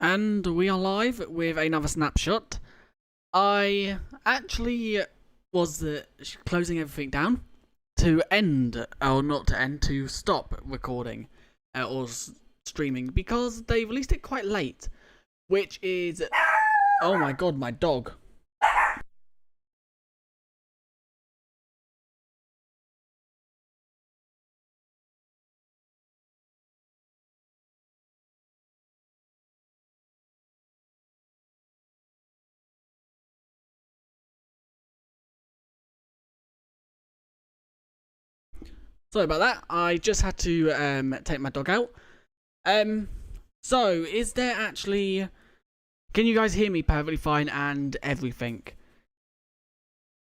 And we are live with another snapshot. I actually was closing everything down to end, or not to end, to stop recording or streaming because they released it quite late, which is... Oh my god, my dog. Sorry about that. I just had to take my dog out. So is there actually... Can you guys hear me perfectly fine and everything?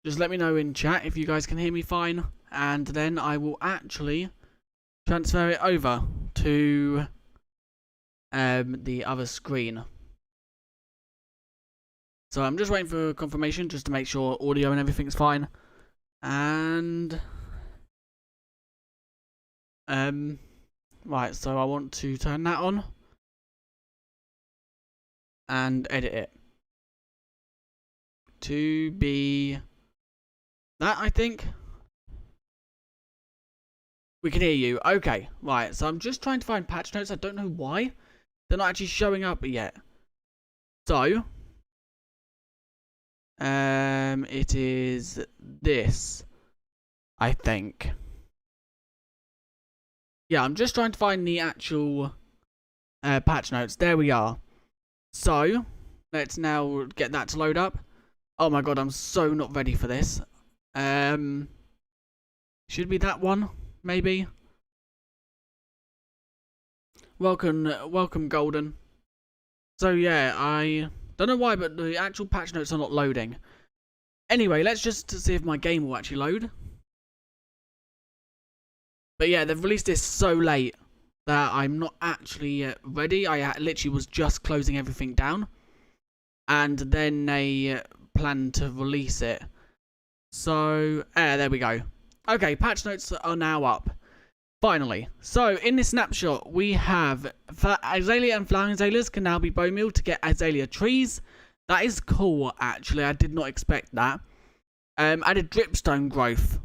Just let me know in chat if you guys can hear me fine, and then I will actually transfer it over to the other screen. So I'm just waiting for confirmation just to make sure audio and everything's fine. And right, so I want to turn that on and edit it to be that, I think. We can hear you. Okay, right. So I'm just trying to find patch notes. I don't know why they're not actually showing up yet. So it is this, I think. Yeah, I'm just trying to find the actual patch notes. There we are. So let's now get that to load up. Oh my god, I'm so not ready for this. Should be that one, maybe. Welcome, Golden. So yeah, I don't know why, but the actual patch notes are not loading. Anyway, let's just see if my game will actually load. But yeah, they've released this so late that I'm not actually ready. I literally was just closing everything down, and then they plan to release it. So there we go. Okay, patch notes are now up. Finally. So in this snapshot, we have Azalea and flowering azaleas can now be bone mealed to get azalea trees. That is cool, actually. I did not expect that. Added dripstone growth.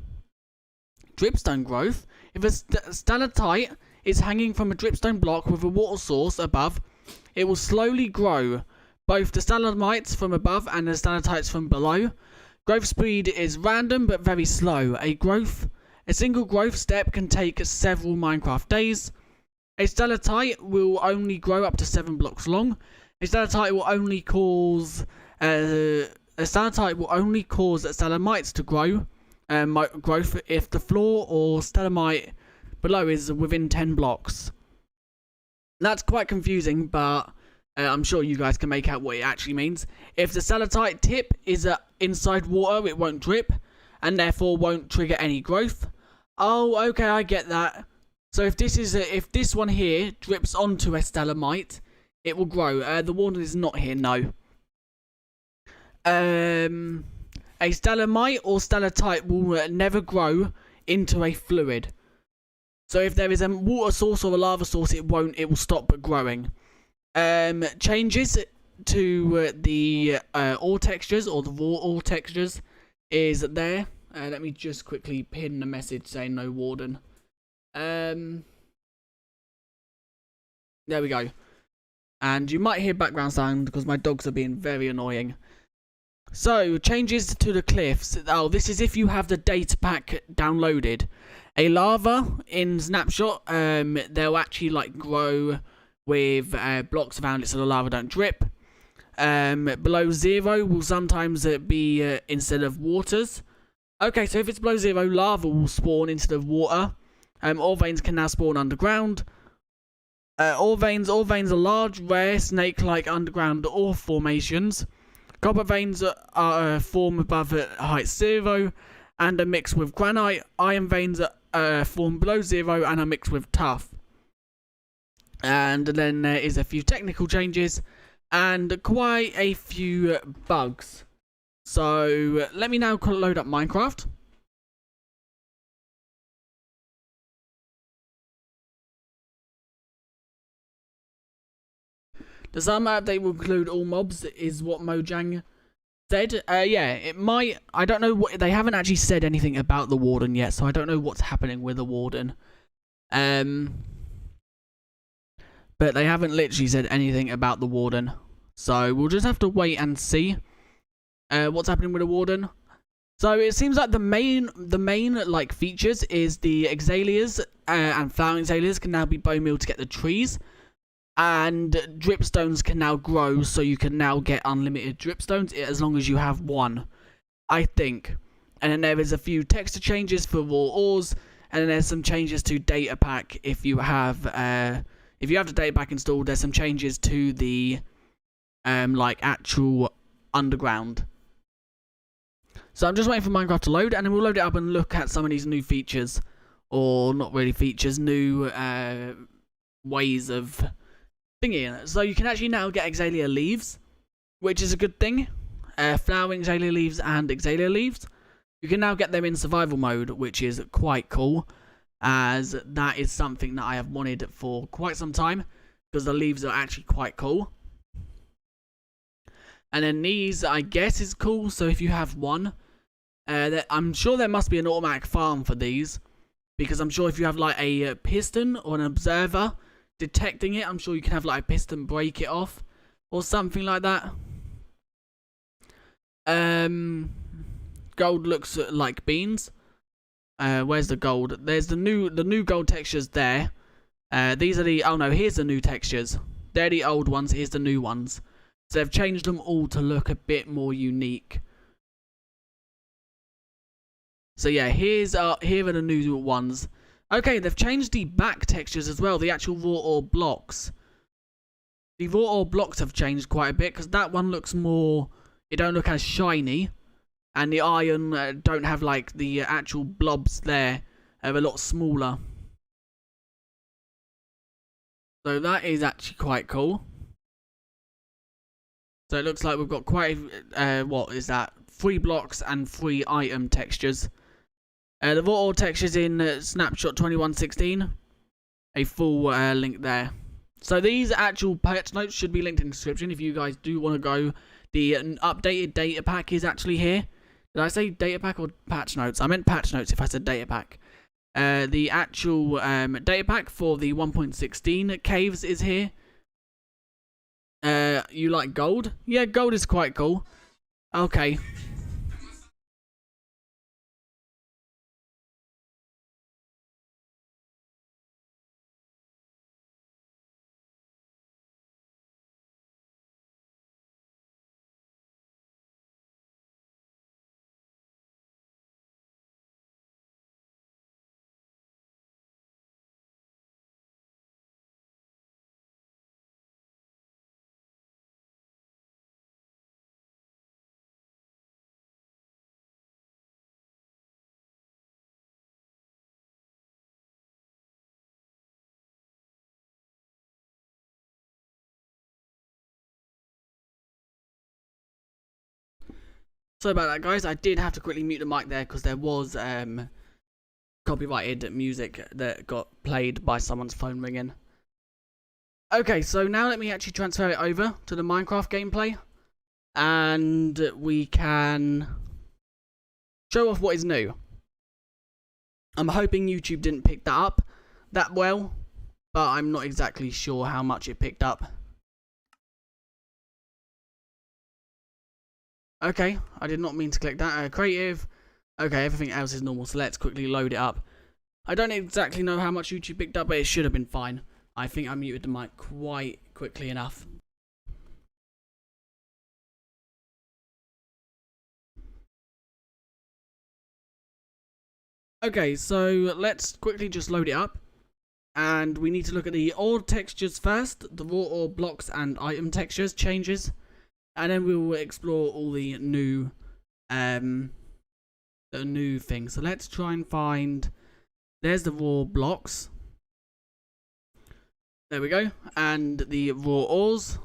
Dripstone growth. If a stalactite is hanging from a dripstone block with a water source above, it will slowly grow both the stalagmites from above and the stalactites from below. Growth speed is random but very slow. A single growth step can take several Minecraft days. A stalactite will only grow up to 7 blocks long. A stalactite will only cause stalagmites to grow. Growth if the floor or stalagmite below is within 10 blocks. That's quite confusing, but I'm sure you guys can make out what it actually means. If the stalactite tip is inside water, it won't drip, and therefore won't trigger any growth. Oh, okay, I get that. So if this one here drips onto a stalagmite, it will grow. The warning is not here, no. A stalagmite or stalactite will never grow into a fluid. So if there is a water source or a lava source, it will stop growing. Changes to the ore textures or the raw ore textures is there. Let me just quickly pin the message saying no warden. There we go. And you might hear background sound because my dogs are being very annoying. So, changes to the cliffs. Oh, this is if you have the data pack downloaded. A lava in Snapshot, they'll actually like grow with blocks around it so the lava don't drip. Below 0 will sometimes be instead of waters. Okay, so if it's below 0, lava will spawn instead of water. Ore veins can now spawn underground. Ore veins are large, rare, snake-like underground ore formations. Copper veins are form above height 0 and are mixed with granite. Iron veins are form below 0 and are mixed with tuff. And then there is a few technical changes and quite a few bugs. So let me now load up Minecraft. The summer update will include all mobs, is what Mojang said. Yeah, it might. I don't know what they haven't actually said anything about the Warden yet, so I don't know what's happening with the Warden. But they haven't literally said anything about the Warden, so we'll just have to wait and see what's happening with the Warden. So it seems like the main like features is the Azaleas and flowering Azaleas can now be bone meal to get the trees. And Dripstones can now grow, so you can now get unlimited Dripstones as long as you have one, I think. And then there is a few texture changes for raw ores, and then there's some changes to data pack if you have the data pack installed. There's some changes to the like actual underground. So I'm just waiting for Minecraft to load, and then we'll load it up and look at some of these new features, or not really features, new ways of thingy. So you can actually now get Azalea leaves, which is a good thing. Flowering Azalea leaves and Azalea leaves. You can now get them in survival mode, which is quite cool, as that is something that I have wanted for quite some time, because the leaves are actually quite cool. And then these, I guess, is cool, so if you have one, I'm sure there must be an automatic farm for these, because I'm sure if you have like a piston or an observer detecting it, I'm sure you can have like a piston break it off or something like that. Gold looks like beans. Where's the gold? There's the new gold textures there. These are the, oh no, here's the new textures. They're the old ones, here's the new ones. So they've changed them all to look a bit more unique. So yeah, here are the new ones. Okay, they've changed the back textures as well, the actual raw ore blocks. The raw ore blocks have changed quite a bit, because that one looks more, it don't look as shiny. And the iron don't have like the actual blobs there, they're a lot smaller. So that is actually quite cool. So it looks like we've got quite, what is that, 3 blocks and 3 item textures. The raw ore textures in Snapshot 2116. A full link there. So these actual patch notes should be linked in the description if you guys do want to go. The updated data pack is actually here. Did I say data pack or patch notes? I meant patch notes if I said data pack. The actual data pack for the 1.16 caves is here. You like gold? Yeah, gold is quite cool. Okay. Sorry about that, guys. I did have to quickly mute the mic there because there was copyrighted music that got played by someone's phone ringing. Okay, so now let me actually transfer it over to the Minecraft gameplay, and we can show off what is new. I'm hoping YouTube didn't pick that up that well, but I'm not exactly sure how much it picked up. Okay, I did not mean to click that. Creative. Okay, everything else is normal, so let's quickly load it up. I don't exactly know how much YouTube picked up, but it should have been fine. I think I muted the mic quite quickly enough. Okay, so let's quickly just load it up. And we need to look at the old textures first, the raw ore blocks and item textures changes. And then we will explore all the new things. So let's try and find, there's the raw blocks. There we go. And the raw ores.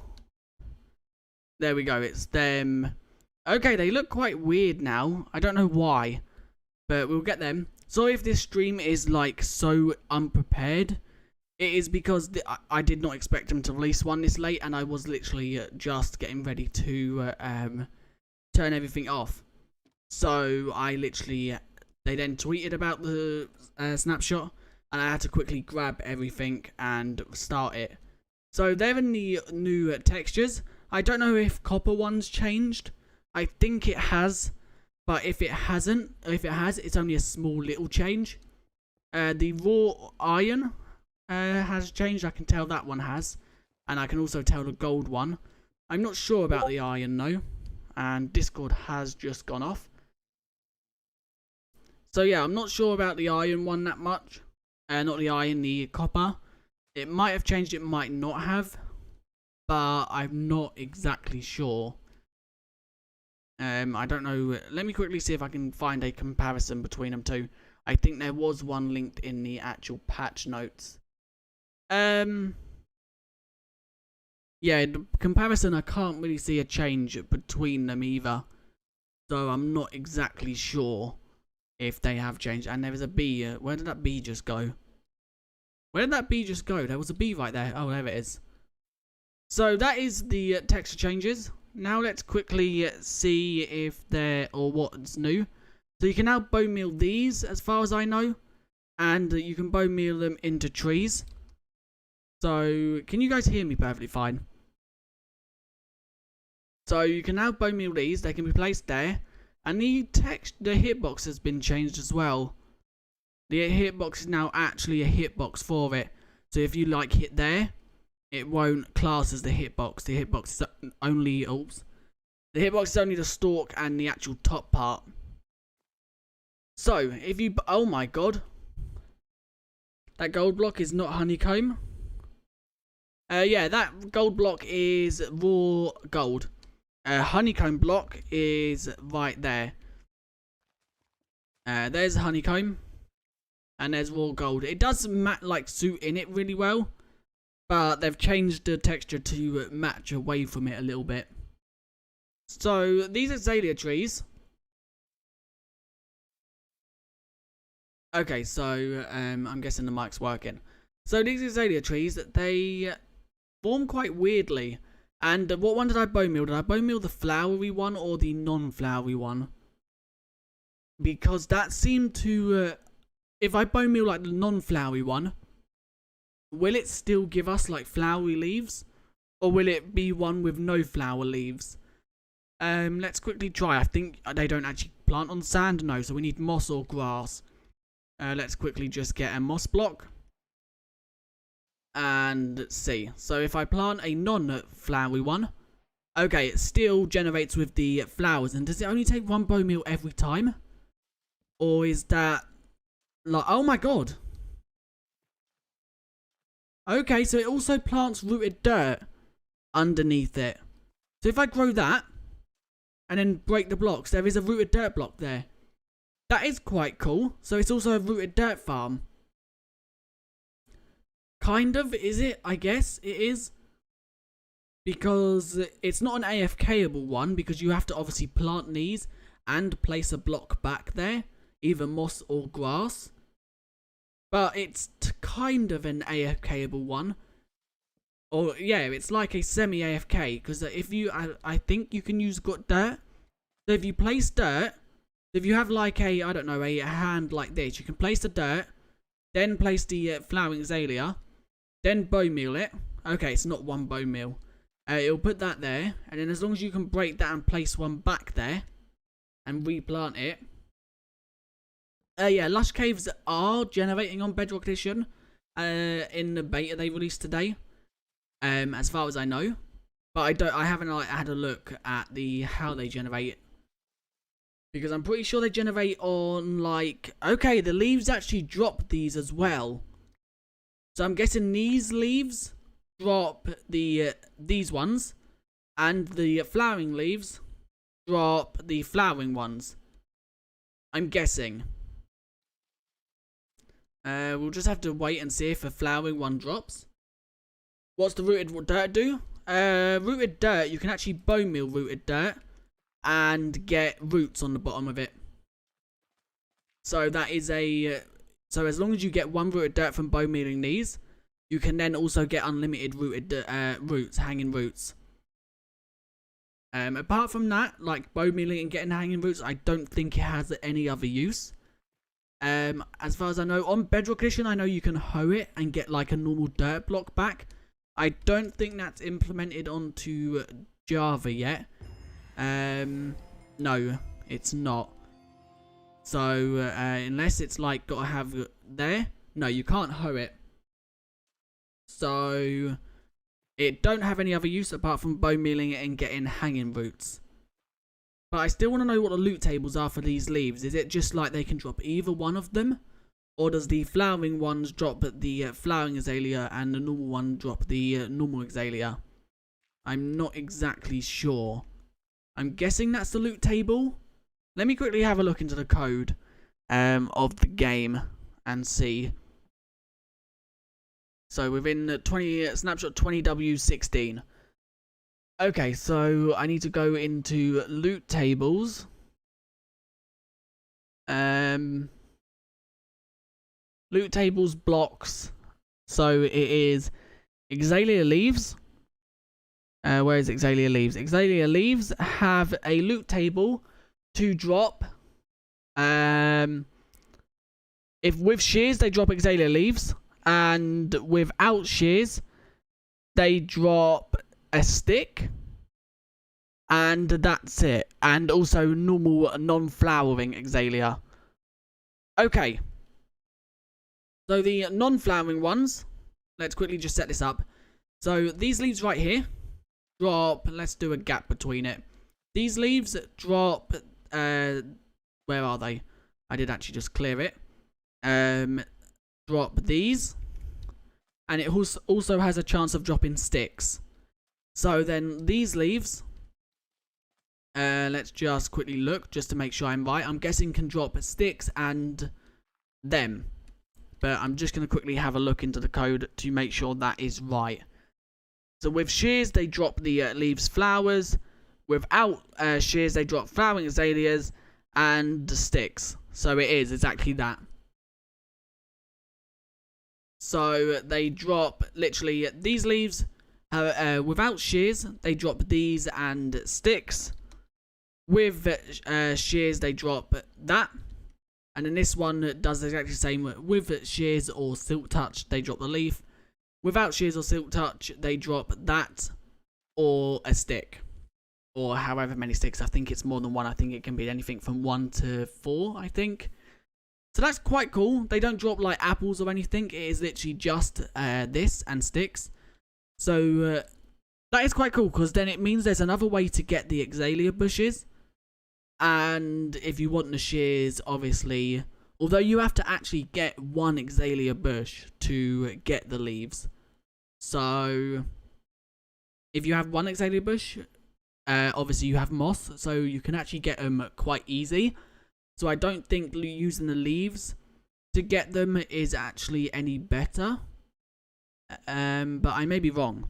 There we go, it's them. Okay, they look quite weird now. I don't know why, but we'll get them. Sorry if this stream is like so unprepared. It is because I did not expect them to release one this late, and I was literally just getting ready to turn everything off. So I literally, they then tweeted about the snapshot, and I had to quickly grab everything and start it. So they're in the new textures. I don't know if copper one's changed. I think it has, but if it hasn't, it's only a small little change. The raw iron has changed. I can tell that one has, and I can also tell the gold one. I'm not sure about the iron though, and Discord has just gone off. So yeah, I'm not sure about the iron one that much. Not the iron, the copper. It might have changed, it might not have, but I'm not exactly sure. I don't know. Let me quickly see if I can find a comparison between them two. I think there was one linked in the actual patch notes. Yeah, the comparison, I can't really see a change between them either. So I'm not exactly sure if they have changed. And there is a bee. Where did that bee just go? Where did that bee just go? There was a bee right there. Oh, there it is. So that is the texture changes. Now let's quickly see if they're, or what's new. So you can now bone meal these, as far as I know. And you can bone meal them into trees. So, can you guys hear me perfectly fine? So you can now bone meal these. They can be placed there. And the hitbox has been changed as well. The hitbox is now actually a hitbox for it. So if you like hit there, it won't class as the hitbox. The hitbox is only, the hitbox is only the stalk and the actual top part. So if you, oh my god, that gold block is not honeycomb. Yeah, that gold block is raw gold. Honeycomb block is right there. There's honeycomb. And there's raw gold. It does suit in it really well. But they've changed the texture to match away from it a little bit. So these Azalea trees. Okay, so I'm guessing the mic's working. So these Azalea trees, they form quite weirdly. And what one did I bone meal? Did I bone meal the flowery one or the non-flowery one? Because that seemed to... if I bone meal like the non-flowery one, will it still give us like flowery leaves? Or will it be one with no flower leaves? Let's quickly try. I think they don't actually plant on sand. No, so we need moss or grass. Let's quickly just get a moss block. And see. So if I plant a non-flowery one, okay, it still generates with the flowers. And does it only take one bone meal every time? Or is that like, oh my god. Okay, so it also plants rooted dirt underneath it. So if I grow that and then break the blocks, there is a rooted dirt block there. That is quite cool. So it's also a rooted dirt farm. Kind of, is it? I guess it is. Because it's not an AFKable one, because you have to obviously plant these and place a block back there. Either moss or grass. But it's kind of an AFKable one. Or, yeah, it's like a semi-AFK. Because if you, I think you can use dirt. So if you place dirt, if you have like a, I don't know, a hand like this, you can place the dirt, then place the flowering azalea, then bone meal it. Okay, it's not one bone meal. It'll put that there, and then as long as you can break that and place one back there, and replant it. Yeah, Lush Caves are generating on Bedrock Edition, in the beta they released today, as far as I know. But I haven't had a look at how they generate. Because I'm pretty sure they generate on okay, the leaves actually drop these as well. So I'm guessing these leaves drop these ones, and the flowering leaves drop the flowering ones. I'm guessing. We'll just have to wait and see if a flowering one drops. What's the rooted dirt do? Rooted dirt, you can actually bone meal rooted dirt and get roots on the bottom of it. So that is so as long as you get one rooted dirt from bone mealing these, you can then also get unlimited roots, hanging roots. Apart from that, like bone mealing and getting hanging roots, I don't think it has any other use. As far as I know, on Bedrock Edition, I know you can hoe it and get like a normal dirt block back. I don't think that's implemented onto Java yet. No, it's not. So, unless it's like gotta have there, no, you can't hoe it. So, it don't have any other use apart from bone mealing it and getting hanging roots. But I still want to know what the loot tables are for these leaves. Is it just like they can drop either one of them? Or does the flowering ones drop the flowering azalea and the normal one drop the normal azalea? I'm not exactly sure. I'm guessing that's the loot table. Let me quickly have a look into the code of the game and see. So within Snapshot 20W16. Okay, so I need to go into loot tables. Loot tables blocks. So it is Azalea leaves. Where is Azalea leaves? Azalea leaves have a loot table to drop. If with shears they drop Azalea leaves, and without shears they drop a stick, and that's it. And also normal non-flowering azalea. Okay, so the non-flowering ones, let's quickly just set this up. So these leaves right here drop, let's do a gap between it. These leaves drop, where are they? I did actually just clear it. Drop these, and it also has a chance of dropping sticks. So then these leaves, let's just quickly look just to make sure I'm right. I'm guessing can drop sticks and them, but I'm just going to quickly have a look into the code to make sure that is right. So with shears they drop the leaves flowers. Without shears they drop flowering azaleas and sticks. So it is exactly that. So they drop literally these leaves. Without shears, they drop these and sticks. With shears, they drop that. And then this one does exactly the same. With shears or silk touch, they drop the leaf. Without shears or silk touch, they drop that or a stick. Or however many sticks. I think it's more than one. I think it can be anything from 1 to 4, I think. So that's quite cool. They don't drop like apples or anything. It is literally just this and sticks. So that is quite cool, because then it means there's another way to get the azalea bushes. And if you want the shears, obviously, although you have to actually get one azalea bush to get the leaves. So if you have one azalea bush, obviously you have moss, so you can actually get them quite easy. So I don't think using the leaves to get them is actually any better. But I may be wrong.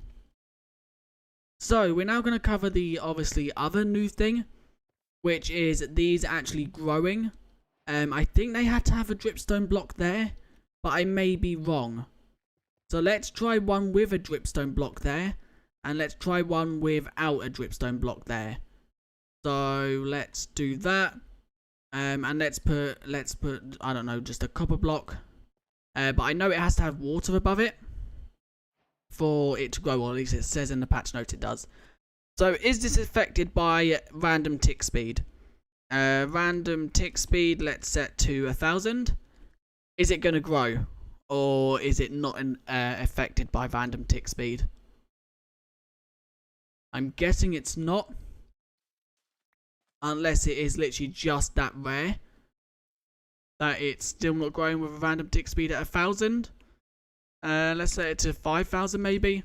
So we're now going to cover the obviously other new thing, which is these actually growing. I think they had to have a dripstone block there, but I may be wrong. So let's try one with a dripstone block there, and let's try one without a dripstone block there. So let's do that. And let's put I don't know, just a copper block. But I know it has to have water above it for it to grow, or at least it says in the patch note it does. So is this affected by random tick speed? Random tick speed, let's set to 1000. Is it going to grow, or is it not affected by random tick speed? I'm guessing it's not, unless it is literally just that rare that it's still not growing with a random tick speed at 1000. Let's set it to 5000 maybe.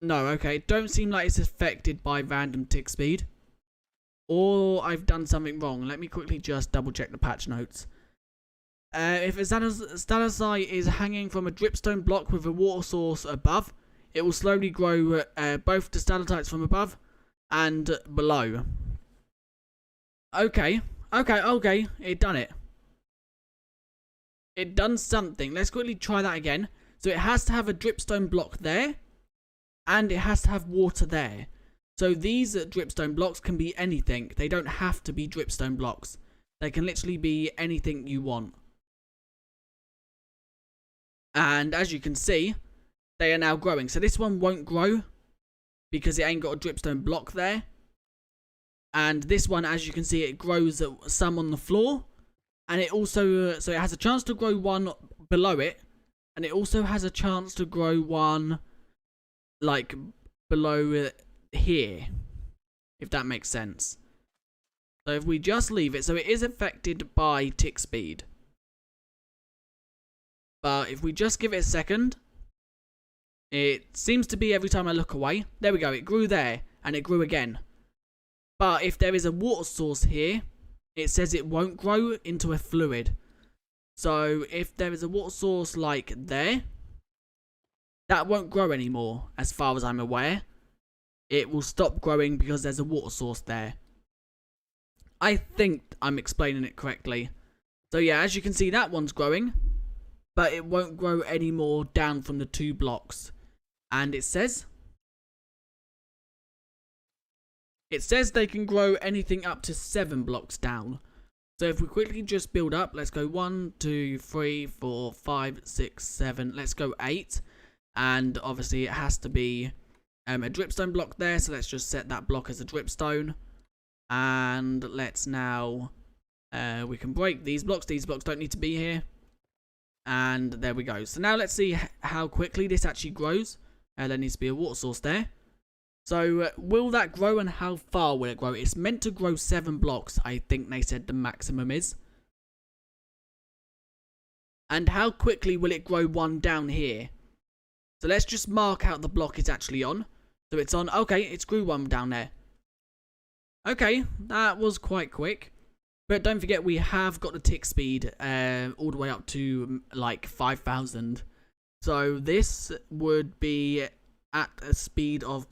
No, okay. Don't seem like it's affected by random tick speed. Or I've done something wrong. Let me quickly just double check the patch notes. If a stalactite is hanging from a dripstone block with a water source above, it will slowly grow both the stalactites from above and below. Okay. It done it. it done something. Let's quickly try that again. So it has to have a dripstone block there, and it has to have water there. So these dripstone blocks can be anything. They don't have to be dripstone blocks. They can literally be anything you want. And as you can see, they are now growing. So this one won't grow because it ain't got a dripstone block there. And this one, as you can see, it grows some on the floor. And it also, so it has a chance to grow one below it. And it also has a chance to grow one, like, below here. If that makes sense. So if we just leave it, so it is affected by tick speed. But if we just give it a second, it seems to be every time I look away. There we go, it grew there, and it grew again. But if there is a water source here, it says it won't grow into a fluid. So if there is a water source like there, that won't grow anymore, as far as I'm aware. It will stop growing because there's a water source there. I think I'm explaining it correctly. So yeah, as you can see, that one's growing, but it won't grow any more down from the 2 blocks. And it says they can grow anything up to 7 blocks down. So if we quickly just build up, let's go 1, 2, 3, 4, 5, 6, 7, let's go 8. And obviously it has to be a dripstone block there, so let's just set that block as a dripstone. And let's now, we can break these blocks don't need to be here. And there we go. So now let's see how quickly this actually grows. There needs to be a water source there. So will that grow, and how far will it grow? It's meant to grow 7 blocks, I think they said the maximum is. And how quickly will it grow one down here? So let's just mark out the block it's actually on. So it's on, okay, it's grew one down there. Okay, that was quite quick. But don't forget, we have got the tick speed all the way up to like 5,000. So this would be at a speed of,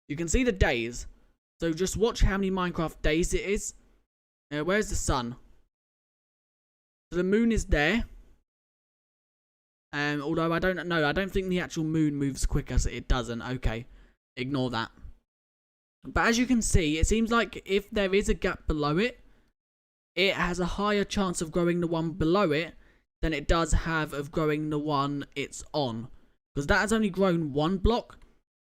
you can see the days. So just watch how many Minecraft days it is. Where's the sun? So the moon is there. Although I don't know, I don't think the actual moon moves quicker, so it doesn't. Okay, ignore that. But as you can see, it seems like if there is a gap below it, it has a higher chance of growing the one below it than it does have of growing the one it's on. Because that has only grown 1 block.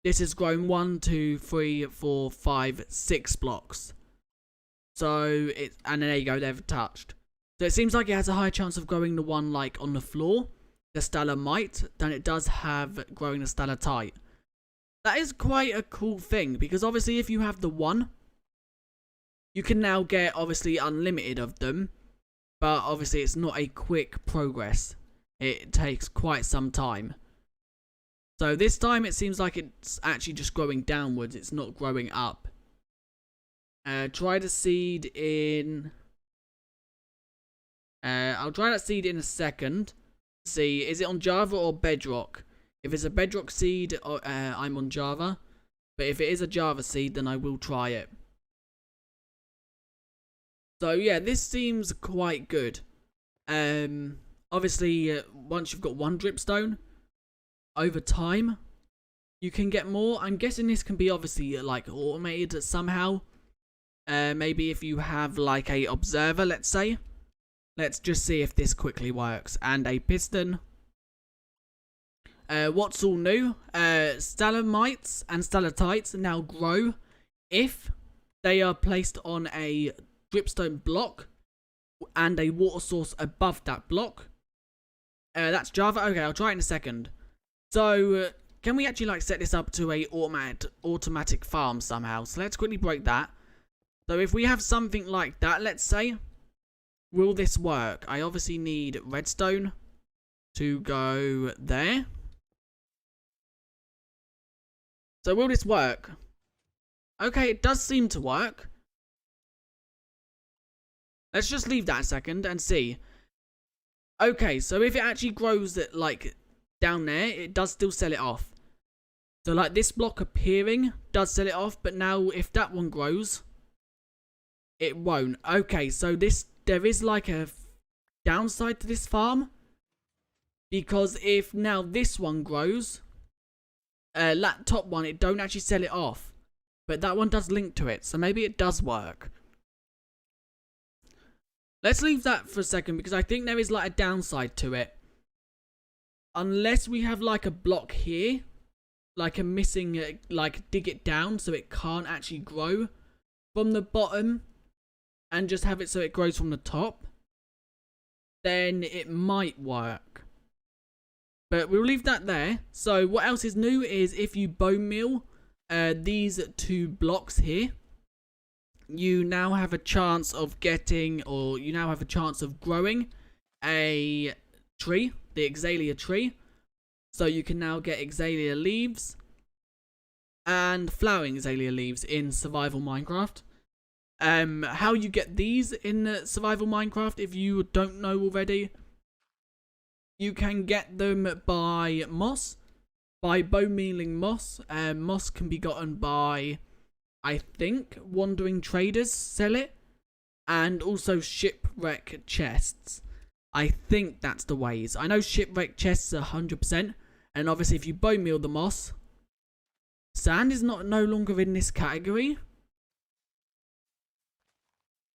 This has grown 1, 2, 3, 4, 5, 6 blocks. So, and there you go, they've touched. So it seems like it has a higher chance of growing the one like on the floor, the stalagmite, than it does have growing the stalactite. That is quite a cool thing, because obviously if you have the one, you can now get obviously unlimited of them, but obviously it's not a quick progress. It takes quite some time. So this time it seems like it's actually just growing downwards, it's not growing up. Try the seed in... I'll try that seed in a second. See, is it on Java or Bedrock? If it's a Bedrock seed, I'm on Java. But if it is a Java seed, then I will try it. So yeah, this seems quite good. Obviously, once you've got 1 dripstone, over time, you can get more. I'm guessing this can be obviously like automated somehow. Maybe if you have like a observer, let's say. Let's just see if this quickly works. And a piston. What's all new? Stalagmites and stalactites now grow if they are placed on a dripstone block and a water source above that block. That's Java. Okay, I'll try it in a second. So, can we actually like set this up to a automatic farm somehow? So let's quickly break that. So if we have something like that, let's say, will this work? I obviously need redstone to go there. So will this work? Okay, it does seem to work. Let's just leave that a second and see. Okay, so if it actually grows it like down there, it does still sell it off. So like this block appearing does sell it off, but now if that one grows, it won't. Okay, so there is like a downside to this farm. Because if now this one grows, that top one, it don't actually sell it off. But that one does link to it, so maybe it does work. Let's leave that for a second, because I think there is like a downside to it. Unless we have like a block here, like a missing, like dig it down so it can't actually grow from the bottom, and just have it so it grows from the top, then it might work. But we'll leave that there. So what else is new is if you bone meal these 2 blocks here, you now have a chance of getting, or you now have a chance of growing a tree, the Azalea tree. So you can now get Azalea leaves and flowering Azalea leaves in survival Minecraft. How you get these in survival Minecraft, if you don't know already, you can get them by moss, by bone mealing moss. Moss can be gotten by, I think, wandering traders sell it, and also shipwreck chests. I think that's the ways. I know shipwreck chests are 100%, and obviously if you bone meal the moss, sand is no longer in this category.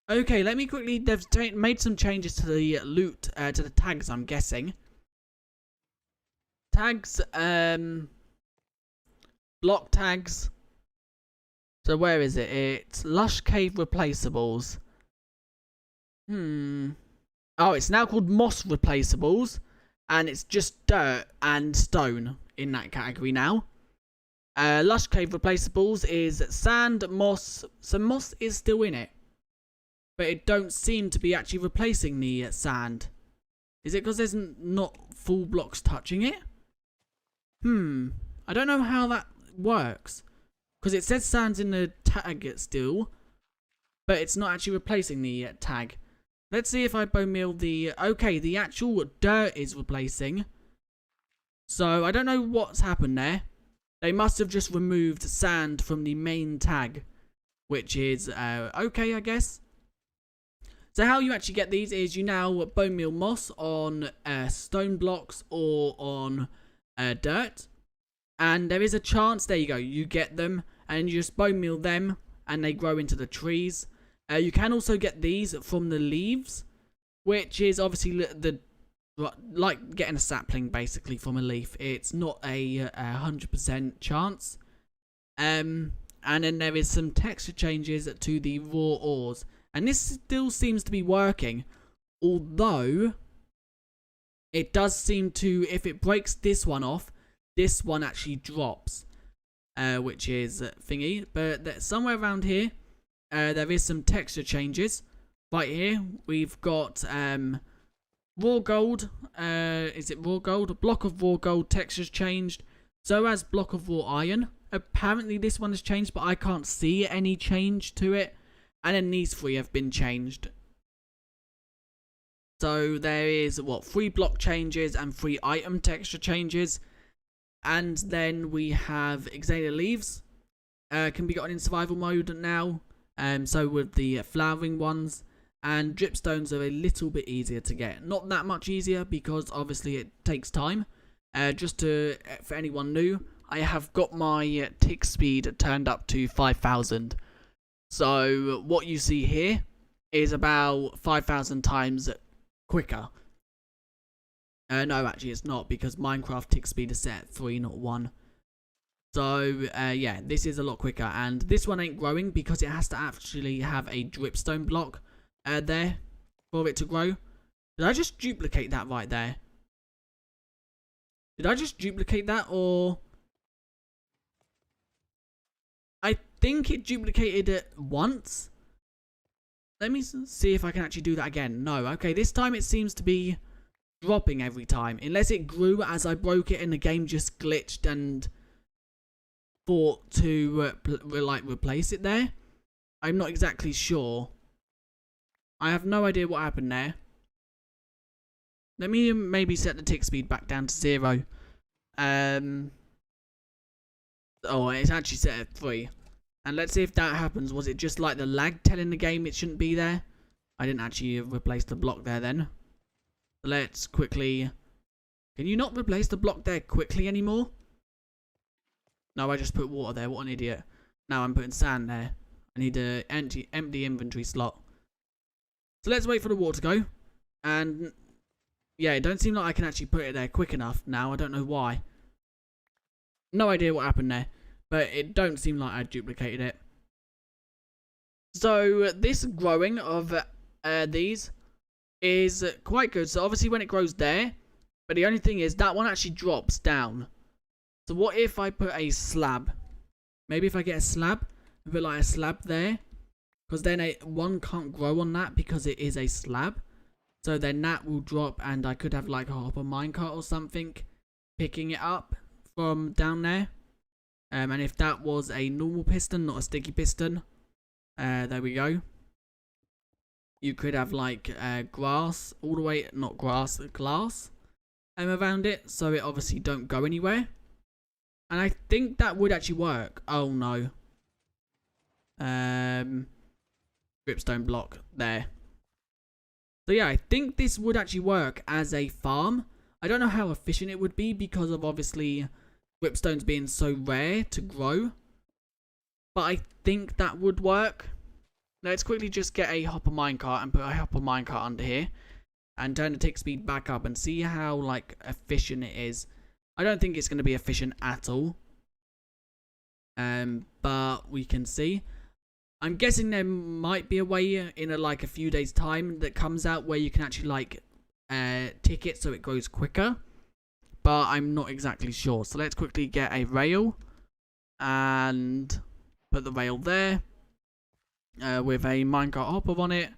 Okay, let me quickly, they've made some changes to the loot, to the tags, I'm guessing. Tags, block tags. So where is it? It's Lush Cave Replaceables. Oh, it's now called Moss Replaceables, and it's just dirt and stone in that category now. Lush Cave Replaceables is sand, moss, so moss is still in it, but it don't seem to be actually replacing the sand. Is it because there's not full blocks touching it? I don't know how that works, because it says sand's in the tag still, but it's not actually replacing the tag. Let's see if I bone meal the... Okay, the actual dirt is replacing. So I don't know what's happened there. They must have just removed sand from the main tag, which is okay, I guess. So how you actually get these is you now bone meal moss on stone blocks or on dirt, and there is a chance, there you go, you get them and you just bone meal them and they grow into the trees. You can also get these from the leaves, which is obviously like getting a sapling basically from a leaf. It's not a 100% chance. And then there is some texture changes to the raw ores, and this still seems to be working, although it does seem to, if it breaks this one off, this one actually drops, which is thingy. But somewhere around here, there is some texture changes. Right here, we've got raw gold. Is it raw gold? A block of raw gold textures changed. So has block of raw iron. Apparently this one has changed, but I can't see any change to it. And then these 3 have been changed. So there is, 3 block changes and 3 item texture changes. And then we have Azalea leaves. Can be gotten in survival mode now. So with the flowering ones. And dripstones are a little bit easier to get. Not that much easier, because obviously it takes time. For anyone new, I have got my tick speed turned up to 5,000. So what you see here is about 5,000 times quicker. No, actually it's not, because Minecraft tick speed is set at 3, not 1. So, yeah, this is a lot quicker. And this one ain't growing because it has to actually have a dripstone block there for it to grow. Did I just duplicate that right there? Did I just duplicate that, or... I think it duplicated it once. Let me see if I can actually do that again. No, okay, this time it seems to be dropping every time. Unless it grew as I broke it and the game just glitched and thought to replace it there. I'm not exactly sure. I have no idea what happened there. Let me maybe set the tick speed back down to 0. Oh, it's actually set at 3. And let's see if that happens. Was it just like the lag telling the game it shouldn't be there? I didn't actually replace the block there then. Let's quickly Can you not replace the block there quickly anymore? No, I just put water there. What an idiot. Now I'm putting sand there. I need an empty inventory slot. So let's wait for the water to go. And yeah, it don't seem like I can actually put it there quick enough now. I don't know why. No idea what happened there. But it don't seem like I duplicated it. So this growing of these is quite good. So obviously when it grows there, but the only thing is that one actually drops down. So what if I put a slab? Maybe if I get a slab, put like a slab there, because then one can't grow on that because it is a slab. So then that will drop, and I could have like a hopper minecart or something picking it up from down there. And if that was a normal piston, not a sticky piston, there we go. You could have like grass all the way, not grass, glass around it, so it obviously don't go anywhere. And I think that would actually work. Oh no. Dripstone block there. So yeah, I think this would actually work as a farm. I don't know how efficient it would be because of obviously dripstones being so rare to grow. But I think that would work. Let's quickly just get a hopper minecart and put a hopper minecart under here. And turn the tick speed back up and see how like efficient it is. I don't think it's going to be efficient at all. But we can see. I'm guessing there might be a way in a few days time that comes out where you can actually like tick it so it goes quicker. But I'm not exactly sure. So let's quickly get a rail and put the rail there with a minecart hopper on it.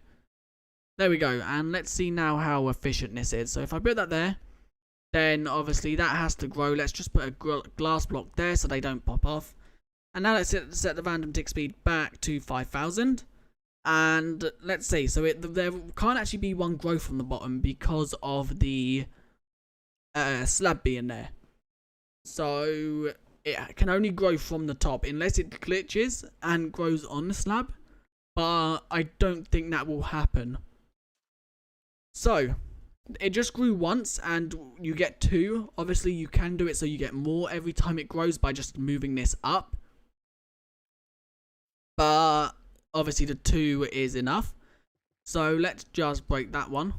There we go. And let's see now how efficient this is. So if I put that there, then obviously that has to grow. Let's just put a glass block there so they don't pop off. And now let's set the random tick speed back to 5,000. And let's see. So there can't actually be one growth from the bottom because of the slab being there. So it can only grow from the top unless it glitches and grows on the slab. But I don't think that will happen. So it just grew once and you get 2. Obviously you can do it so you get more every time it grows by just moving this up. But obviously the 2 is enough. So let's just break that one.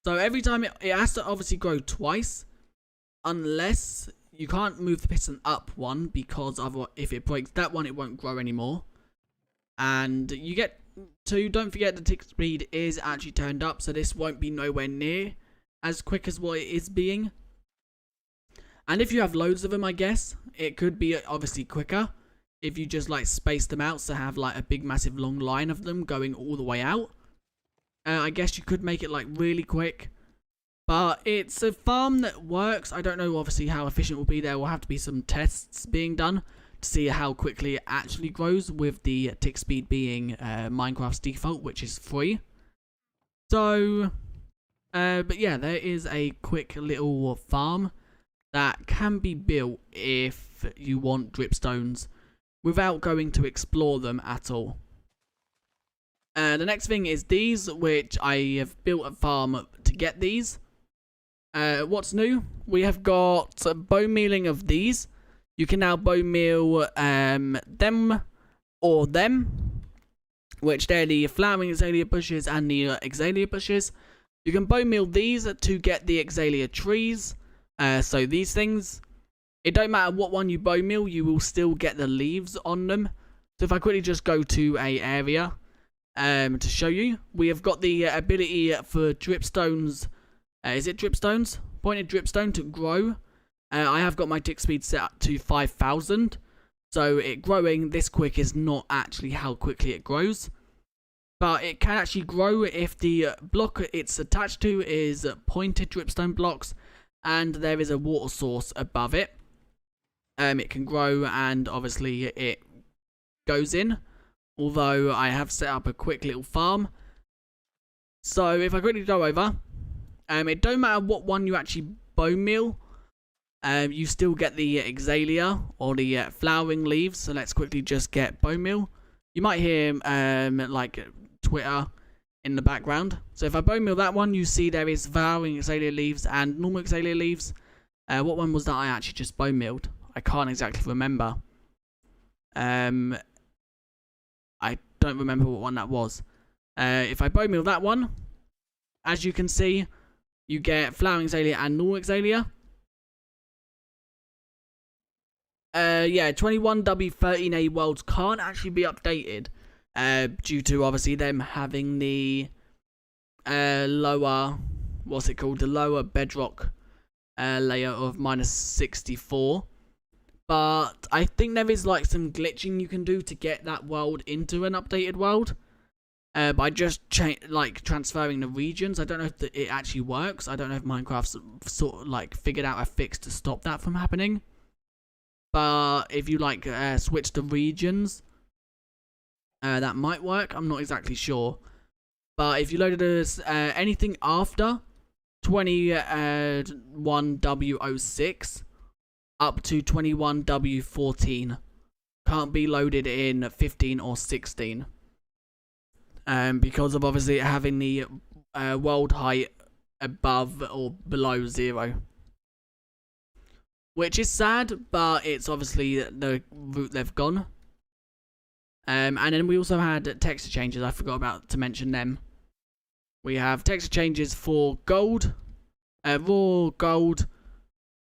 So every time it has to obviously grow twice. Unless you can't move the piston up one, because if it breaks that one it won't grow anymore. And you get 2. Don't forget the tick speed is actually turned up, so this won't be nowhere near as quick as what it is being. And if you have loads of them, I guess it could be obviously quicker if you just like space them out, so have like a big massive long line of them going all the way out. I guess you could make it like really quick, but it's a farm that works. I don't know obviously how efficient it will be. There will have to be some tests being done to see how quickly it actually grows, with the tick speed being Minecraft's default, which is free. So but yeah, there is a quick little farm that can be built if you want dripstones without going to explore them at all. The next thing is these, which I have built a farm to get these. What's new? We have got bone mealing of these. You can now bone meal them or them, which they're the flowering azalea bushes and the azalea bushes. You can bone meal these to get the azalea trees. So these things, it don't matter what one you bone meal, you will still get the leaves on them. So if I quickly just go to a area to show you, we have got the ability for dripstones. Is it dripstones? Pointed dripstone to grow. I have got my tick speed set up to 5,000. So it growing this quick is not actually how quickly it grows. But it can actually grow if the block it's attached to is pointed dripstone blocks and there is a water source above it. It can grow, and obviously it goes in. Although I have set up a quick little farm. So if I quickly go over, it don't matter what one you actually bone meal. You still get the azalea or the flowering leaves. So let's quickly just get bone meal. You might hear like Twitter in the background. So if I bone meal that one, you see there is flowering Azalea leaves and normal Azalea leaves. What one was that I actually just bone mealed? I can't exactly remember. I don't remember what one that was. If I bone meal that one, as you can see, you get flowering Azalea and normal Azalea. Yeah, 21W13A worlds can't actually be updated due to obviously them having the lower, what's it called, the lower bedrock layer of -64. But I think there is like some glitching you can do to get that world into an updated world. By just transferring the regions. I don't know if it actually works. I don't know if Minecraft's sort of like figured out a fix to stop that from happening. But if you like switch the regions, that might work. I'm not exactly sure. But if you loaded as anything after 21W06 up to 21W14 can't be loaded in 15 or 16. Because of obviously having the world height above or below 0. Which is sad, but it's obviously the route they've gone. And then we also had texture changes. I forgot to mention them. We have texture changes for gold, raw gold,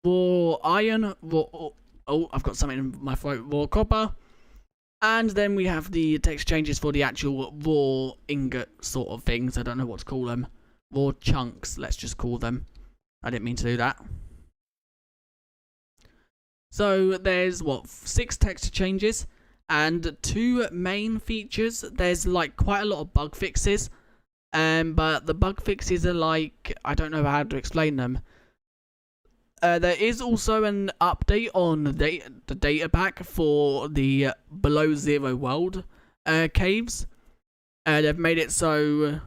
raw iron, raw... Oh, I've got something in my throat. Raw copper. And then we have the texture changes for the actual raw ingot sort of things. I don't know what to call them. Raw chunks, let's just call them. I didn't mean to do that. So there's, 6 texture changes and 2 main features. There's like quite a lot of bug fixes. But the bug fixes are like, I don't know how to explain them. There is also an update on the data pack for the below 0 world caves. They've made it so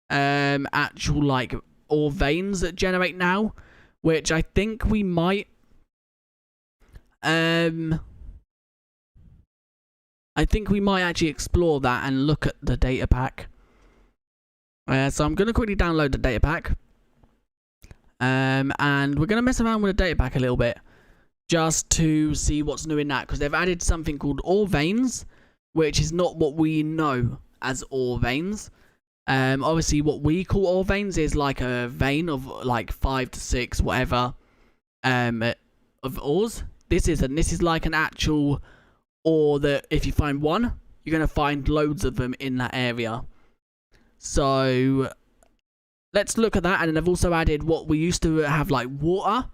actual like ore veins that generate now, which I think we might actually explore that and look at the data pack. So I'm going to quickly download the data pack. And we're going to mess around with the data pack a little bit. Just to see what's new in that. Because they've added something called ore veins. Which is not what we know as ore veins. Obviously what we call ore veins is like a vein of like 5 to 6 whatever. Of ores. This is like an actual ore that if you find one, you're going to find loads of them in that area. So let's look at that. And then they've also added what we used to have like water,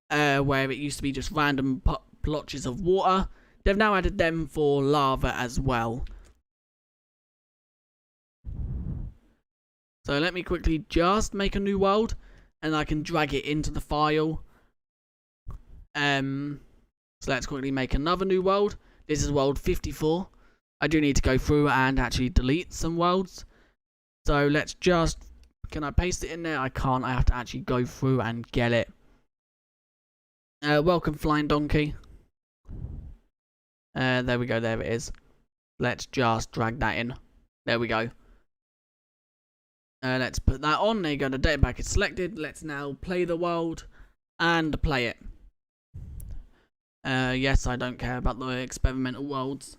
where it used to be just random blotches of water. They've now added them for lava as well. So let me quickly just make a new world, and I can drag it into the file. So let's quickly make another new world. This is world 54. I do need to go through and actually delete some worlds. So let's just... Can I paste it in there? I can't. I have to actually go through and get it. Welcome, Flying Donkey. There we go. There it is. Let's just drag that in. There we go. Let's put that on. There you go. The data pack is selected. Let's now play the world and play it. Yes, I don't care about the experimental worlds.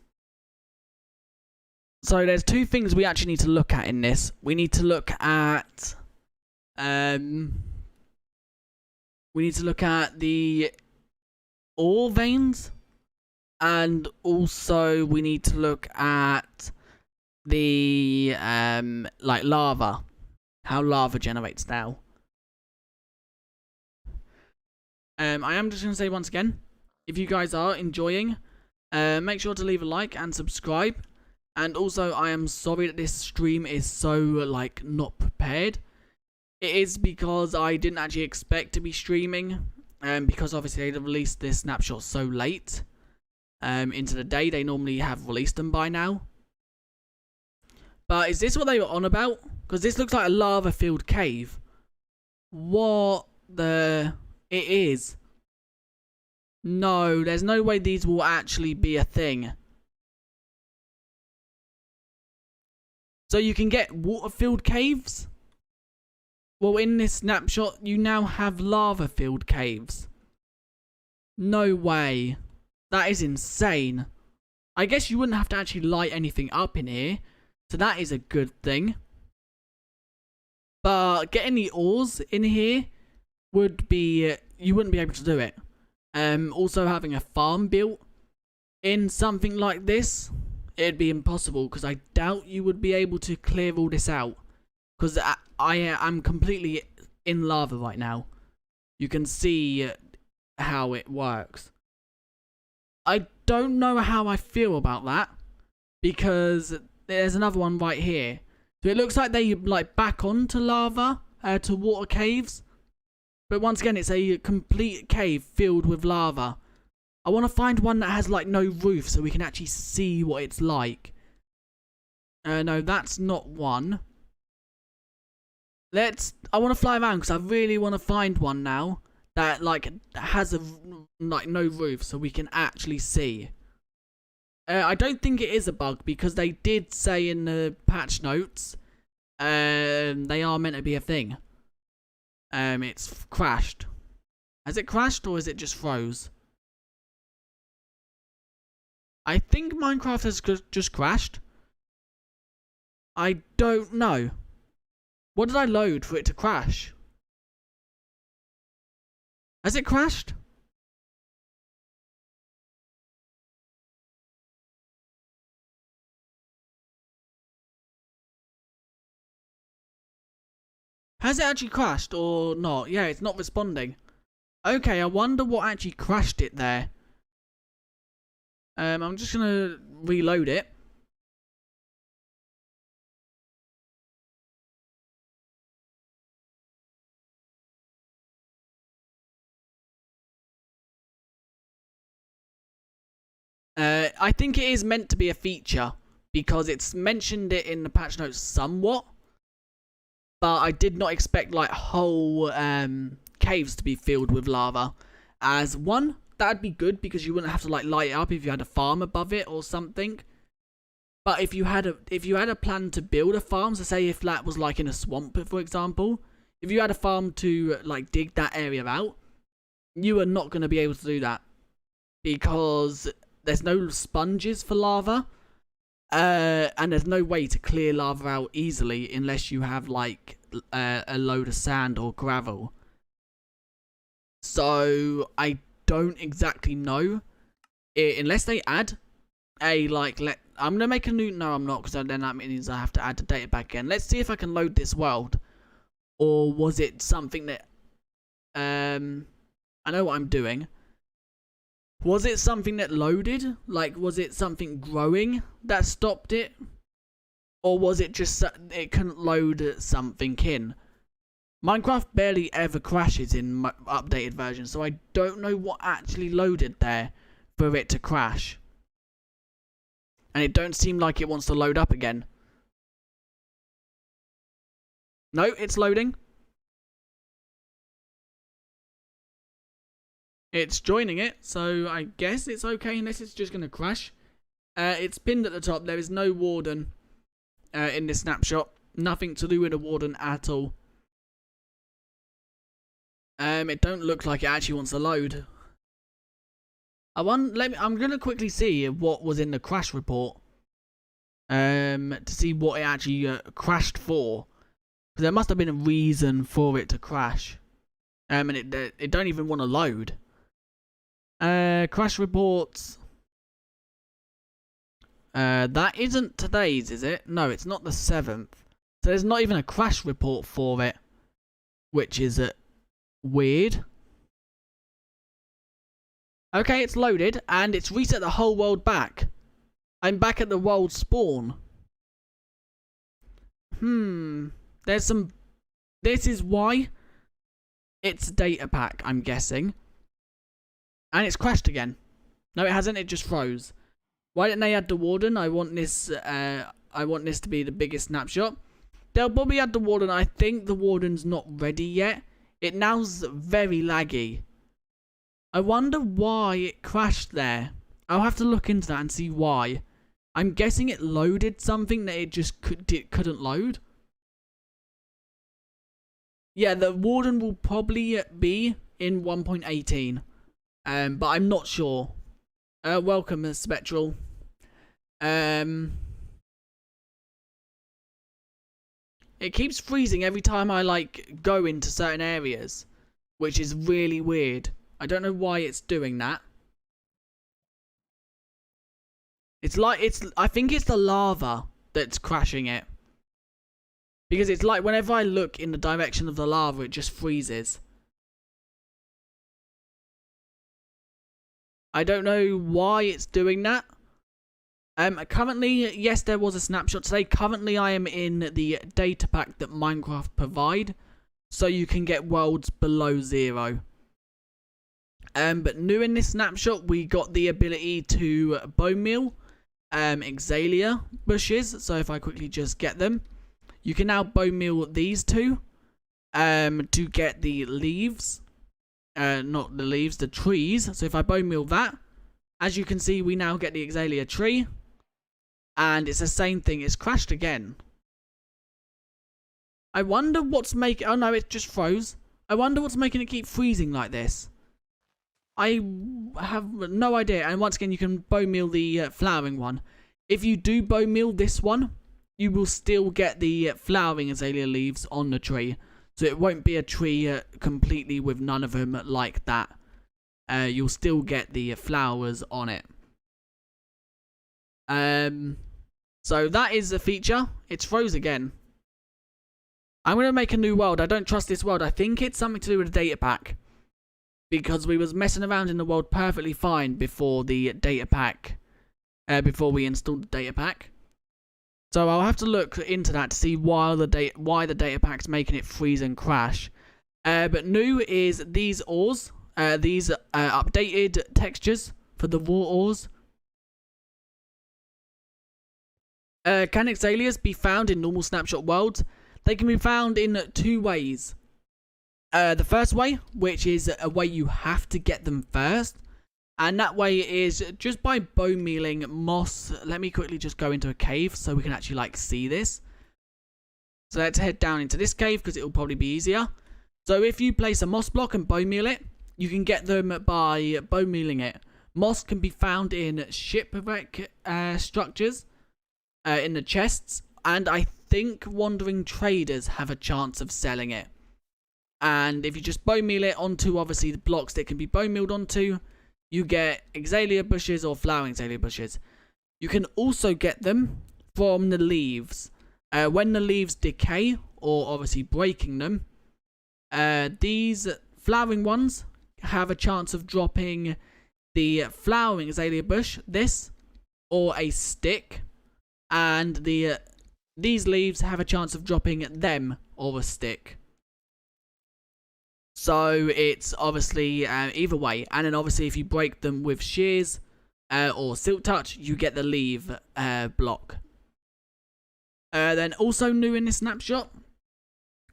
So there's 2 things we actually need to look at in this. We need to look at the ore veins, and also we need to look at the like lava, how lava generates now. I am just going to say once again, if you guys are enjoying, make sure to leave a like and subscribe. And also, I am sorry that this stream is so, like, not prepared. It is because I didn't actually expect to be streaming. Because obviously they released this snapshot so late. Into the day. They normally have released them by now. But is this what they were on about? Because this looks like a lava-filled cave. What the... It is. No, there's no way these will actually be a thing. So you can get water-filled caves. Well, in this snapshot, you now have lava-filled caves. No way. That is insane. I guess you wouldn't have to actually light anything up in here. So that is a good thing. But getting the ores in here would be... you wouldn't be able to do it. Also having a farm built in something like this, it'd be impossible. Because I doubt you would be able to clear all this out. Because I am completely in lava right now. You can see how it works. I don't know how I feel about that. Because there's another one right here. So it looks like they like back onto lava, to water caves. But once again, it's a complete cave filled with lava. I want to find one that has like no roof so we can actually see what it's like. No, that's not one. I want to fly around because I really want to find one now that like has no roof so we can actually see. I don't think it is a bug because they did say in the patch notes they are meant to be a thing. It's crashed. Has it crashed or is it just froze? I think Minecraft has just crashed. I don't know. What did I load for it to crash? Has it crashed? Has it actually crashed or not? Yeah, it's not responding. Okay, I wonder what actually crashed it there. I'm just gonna reload it. I think it is meant to be a feature because it's mentioned it in the patch notes somewhat. But I did not expect like whole caves to be filled with lava. As one, that'd be good because you wouldn't have to like light it up if you had a farm above it or something. But if you had a plan to build a farm, so say if that was like in a swamp, for example, if you had a farm to like dig that area out, you are not going to be able to do that because there's no sponges for lava. And there's no way to clear lava out easily unless you have like a load of sand or gravel. So I don't exactly know unless they add a like I'm gonna make a new. No, I'm not because then that means I have to add the data back again. Let's see if I can load this world, or was it something that I know what I'm doing. Was it something that loaded? Like, was it something growing that stopped it? Or was it just it couldn't load something in? Minecraft barely ever crashes in updated versions, so I don't know what actually loaded there for it to crash. And it don't seem like it wants to load up again. No, it's loading. It's joining it, so I guess it's okay unless it's just going to crash. It's pinned at the top. There is no warden in this snapshot. Nothing to do with a warden at all. It don't look like it actually wants to load. I'm going to quickly see what was in the crash report. To see what it actually crashed for. Because there must have been a reason for it to crash. And it don't even want to load. Crash reports. That isn't today's, is it? No, it's not the 7th. So there's not even a crash report for it. Which is weird. Okay, it's loaded. And it's reset the whole world back. I'm back at the world spawn. There's some... This is why. It's a data pack, I'm guessing. And it's crashed again. No, it hasn't. It just froze. Why didn't they add the warden? I want this to be the biggest snapshot. They'll probably add the warden. I think the warden's not ready yet. It now's very laggy. I wonder why it crashed there. I'll have to look into that and see why. I'm guessing it loaded something that it just couldn't load. Yeah, the Warden will probably be in 1.18. But I'm not sure. Welcome, Spectral. It keeps freezing every time I, like, go into certain areas, which is really weird. I don't know why it's doing that. I think it's the lava that's crashing it. Because it's like whenever I look in the direction of the lava, it just freezes. I don't know why it's doing that. Currently, yes, there was a snapshot today. Currently, I am in the data pack that Minecraft provide, so you can get worlds below 0. But new in this snapshot, we got the ability to bone meal Azalea bushes. So if I quickly just get them, you can now bone meal these two to get the leaves. Not the leaves, the trees. So if I bone meal that, as you can see, we now get the Azalea tree. And it's the same thing. It's crashed again. I wonder what's making... Oh no, it just froze. I wonder what's making it keep freezing like this. I have no idea. And once again, you can bone meal the flowering one. If you do bone meal this one, you will still get the flowering Azalea leaves on the tree. So it won't be a tree completely with none of them like that. You'll still get the flowers on it. So that is a feature. It's froze again. I'm going to make a new world. I don't trust this world. I think it's something to do with the data pack. Because we was messing around in the world perfectly fine before the data pack. Before we installed the data pack. So I'll have to look into that to see why the data pack's making it freeze and crash. But new is these ores. These updated textures for the raw ores. Can Azaleas be found in normal snapshot worlds? They can be found in 2 ways. The first way, which is a way you have to get them first. And that way is just by bone mealing moss. Let me quickly just go into a cave so we can actually like see this. So let's head down into this cave because it will probably be easier. So if you place a moss block and bone meal it, you can get them by bone mealing it. Moss can be found in shipwreck structures, in the chests, and I think wandering traders have a chance of selling it. And if you just bone meal it onto obviously the blocks that can be bone mealed onto, you get Azalea bushes or flowering Azalea bushes. You can also get them from the leaves. When the leaves decay, or obviously breaking them, these flowering ones have a chance of dropping the flowering Azalea bush, this, or a stick. And these leaves have a chance of dropping them or a stick. So it's obviously either way. And then obviously if you break them with shears or silk touch, you get the leave block. Then also new in this snapshot.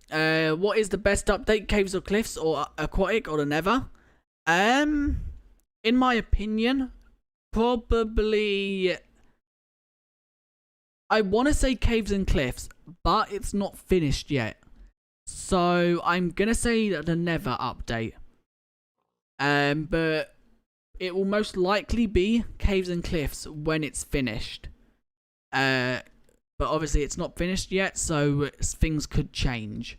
What is the best update? Caves or cliffs or aquatic or the nether? In my opinion, probably... I want to say caves and cliffs, but it's not finished yet. So I'm going to say the nether update. But it will most likely be caves and cliffs when it's finished. But obviously it's not finished yet, so things could change.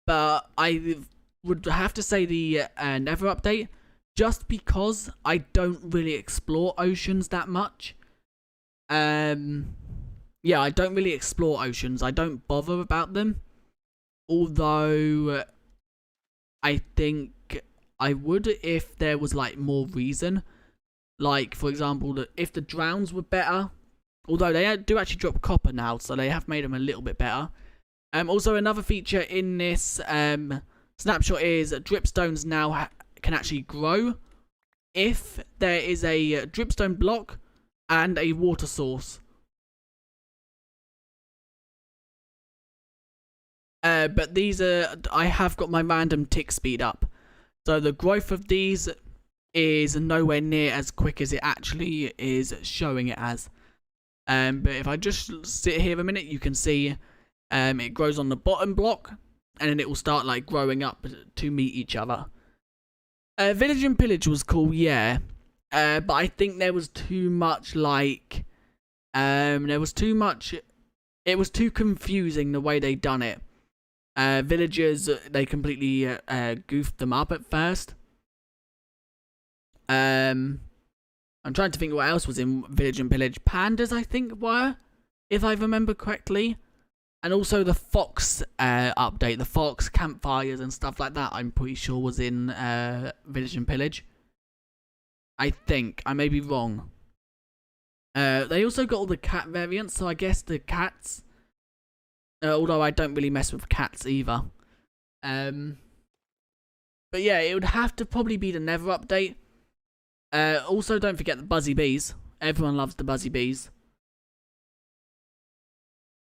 But I would have to say the nether update, just because I don't really explore oceans that much. Yeah, I don't really explore oceans. I don't bother about them. Although, I think I would if there was, like, more reason. Like, for example, if the drowns were better. Although they do actually drop copper now, so they have made them a little bit better. Also, another feature in this snapshot is dripstones now can actually grow if there is a dripstone block and a water source. But these are... I have got my random tick speed up. So the growth of these is nowhere near as quick as it actually is showing it as. But if I just sit here a minute, you can see it grows on the bottom block, and then it will start like growing up to meet each other. Village and Pillage was cool, yeah. But I think there was too much like, there was too much. It was too confusing the way they done it. Villagers, they completely goofed them up at first. I'm trying to think what else was in Village and Pillage. Pandas, I think, were, if I remember correctly. And also the fox update, the fox campfires and stuff like that, I'm pretty sure was in Village and Pillage. I think. I may be wrong. They also got all the cat variants, so I guess the cats... although I don't really mess with cats either. But yeah, it would have to probably be the Nether update. Also, don't forget the Buzzy Bees. Everyone loves the Buzzy Bees.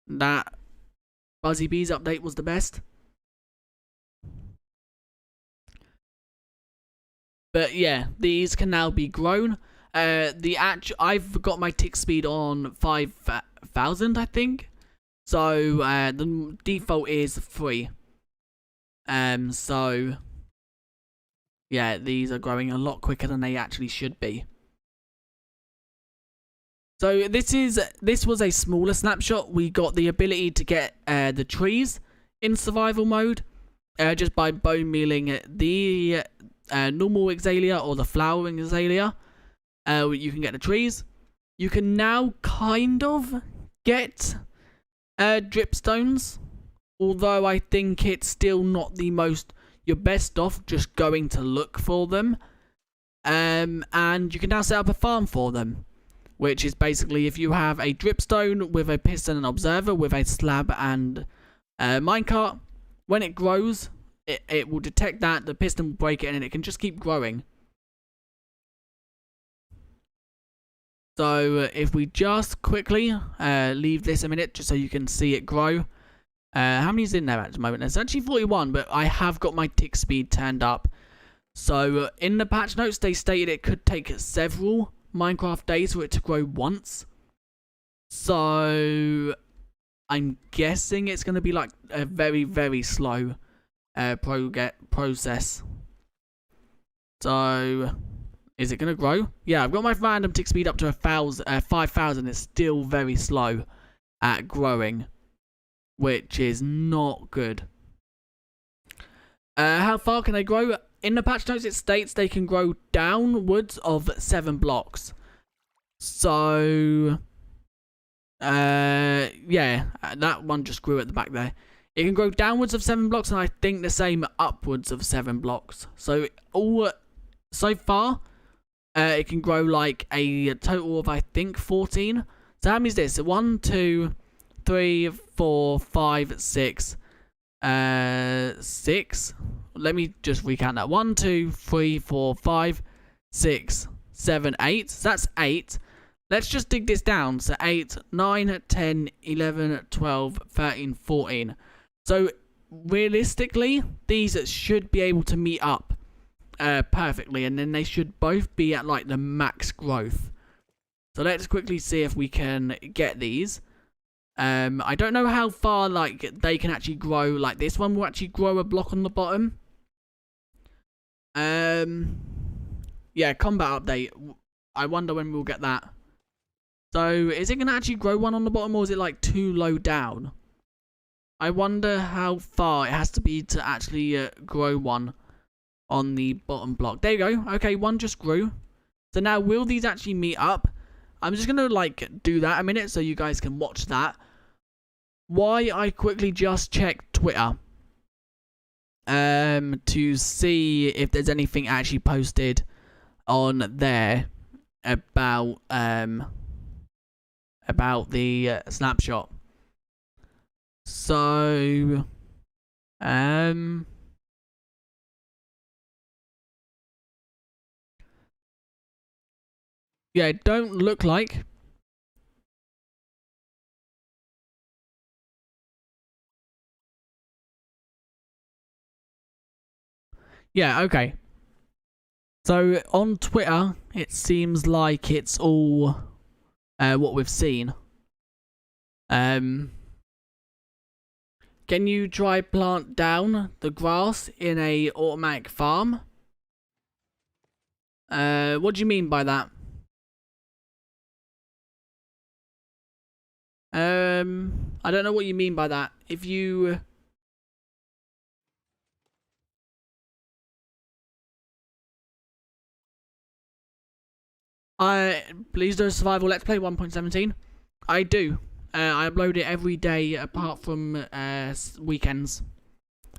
That Buzzy Bees update was the best. But yeah, these can now be grown. I've got my tick speed on 5,000, I think. So the default is 3. So yeah, these are growing a lot quicker than they actually should be. So this was a smaller snapshot. We got the ability to get the trees in survival mode just by bone mealing the normal Azalea or the flowering Azalea. You can get the trees. You can now kind of get dripstones, although I think it's still not the most. You're best off just going to look for them. And you can now set up a farm for them, which is basically if you have a dripstone with a piston and observer with a slab and minecart, when it grows, it will detect that, the piston will break it, and it can just keep growing. So if we just quickly leave this a minute just so you can see it grow. How many is in there at the moment? There's actually 41, but I have got my tick speed turned up. So in the patch notes, they stated it could take several Minecraft days for it to grow once. So I'm guessing it's going to be like a very, very slow process. So is it going to grow? Yeah, I've got my random tick speed up to 5,000. It's still very slow at growing, which is not good. How far can they grow? In the patch notes, it states they can grow downwards of 7 blocks. So, yeah, that one just grew at the back there. It can grow downwards of 7 blocks, and I think the same upwards of 7 blocks. So, so far, it can grow like a total of, I think, 14. So, how many is this? 1, 2, 3, 4, 5, 6. 6. Let me just recount that. 1, 2, 3, 4, 5, 6, 7, 8. So that's 8. Let's just dig this down. So 8, 9, 10, 11, 12, 13, 14. So realistically, these should be able to meet up perfectly, and then they should both be at like the max growth. So let's quickly see if we can get these. I don't know how far like they can actually grow. Like this one will actually grow a block on the bottom. Yeah, combat update. I wonder when we'll get that. So is it gonna actually grow one on the bottom, or is it like too low down? I wonder how far it has to be to actually grow one on the bottom block. There you go. Okay, one just grew. So now will these actually meet up? I'm just gonna like do that a minute so you guys can watch that. Why I quickly just checked Twitter to see if there's anything actually posted on there about the snapshot. So yeah, it don't look like. Yeah, okay. So on Twitter, it seems like it's all what we've seen. Can you try plant down the grass in a automatic farm? What do you mean by that? I don't know what you mean by that. If you... Please do survival let's play 1.17. I do. I upload it every day apart from weekends.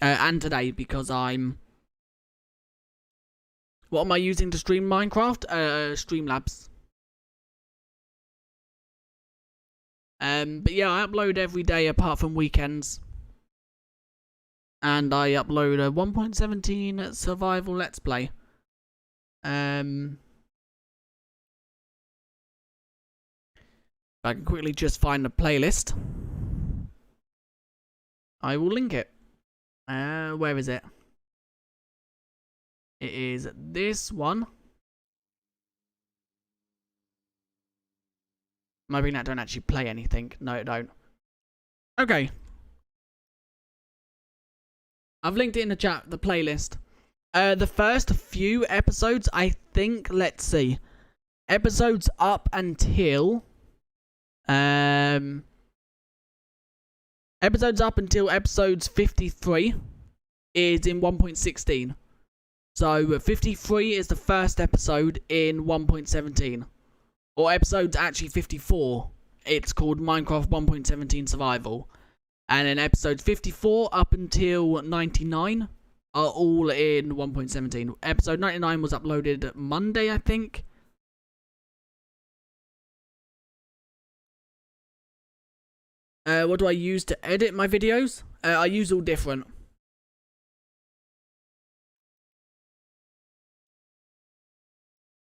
And today because I'm... What am I using to stream Minecraft? Streamlabs. But yeah, I upload every day apart from weekends. And I upload a 1.17 survival let's play. I can quickly just find the playlist. I will link it. Where is it? It is this one. I'm hoping that don't actually play anything. No, it don't. Okay. I've linked it in the chat, the playlist. The first few episodes, I think, let's see. Episodes up until... episodes up until episodes 53 is in 1.16. So 53 is the first episode in 1.17. Or episode's actually 54. It's called Minecraft 1.17 Survival. And then episodes 54 up until 99 are all in 1.17. Episode 99 was uploaded Monday, I think. What do I use to edit my videos? I use all different.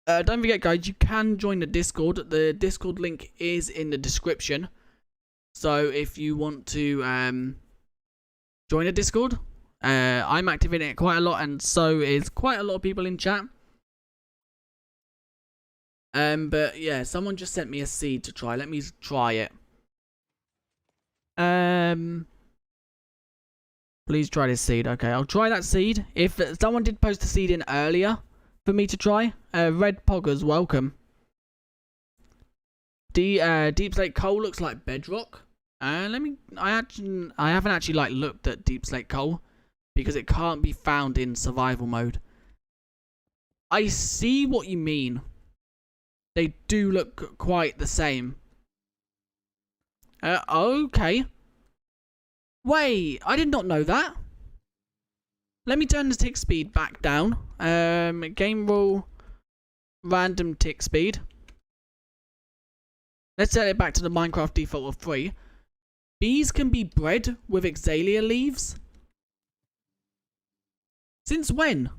Don't forget, guys, you can join the Discord. The Discord link is in the description. So if you want to join the Discord, I'm active in it quite a lot, and so is quite a lot of people in chat. But yeah, someone just sent me a seed to try. Let me try it. Please try this seed. Okay, I'll try that seed. If someone did post a seed in earlier for me to try, Red Poggers, welcome. Deep Slate Coal looks like bedrock. I haven't actually like looked at Deep Slate Coal because it can't be found in survival mode. I see what you mean. They do look quite the same. Okay. Wait, I did not know that. Let me turn the tick speed back down. Game rule, random tick speed. Let's set it back to the Minecraft default of 3. Bees can be bred with Azalea leaves? Since when?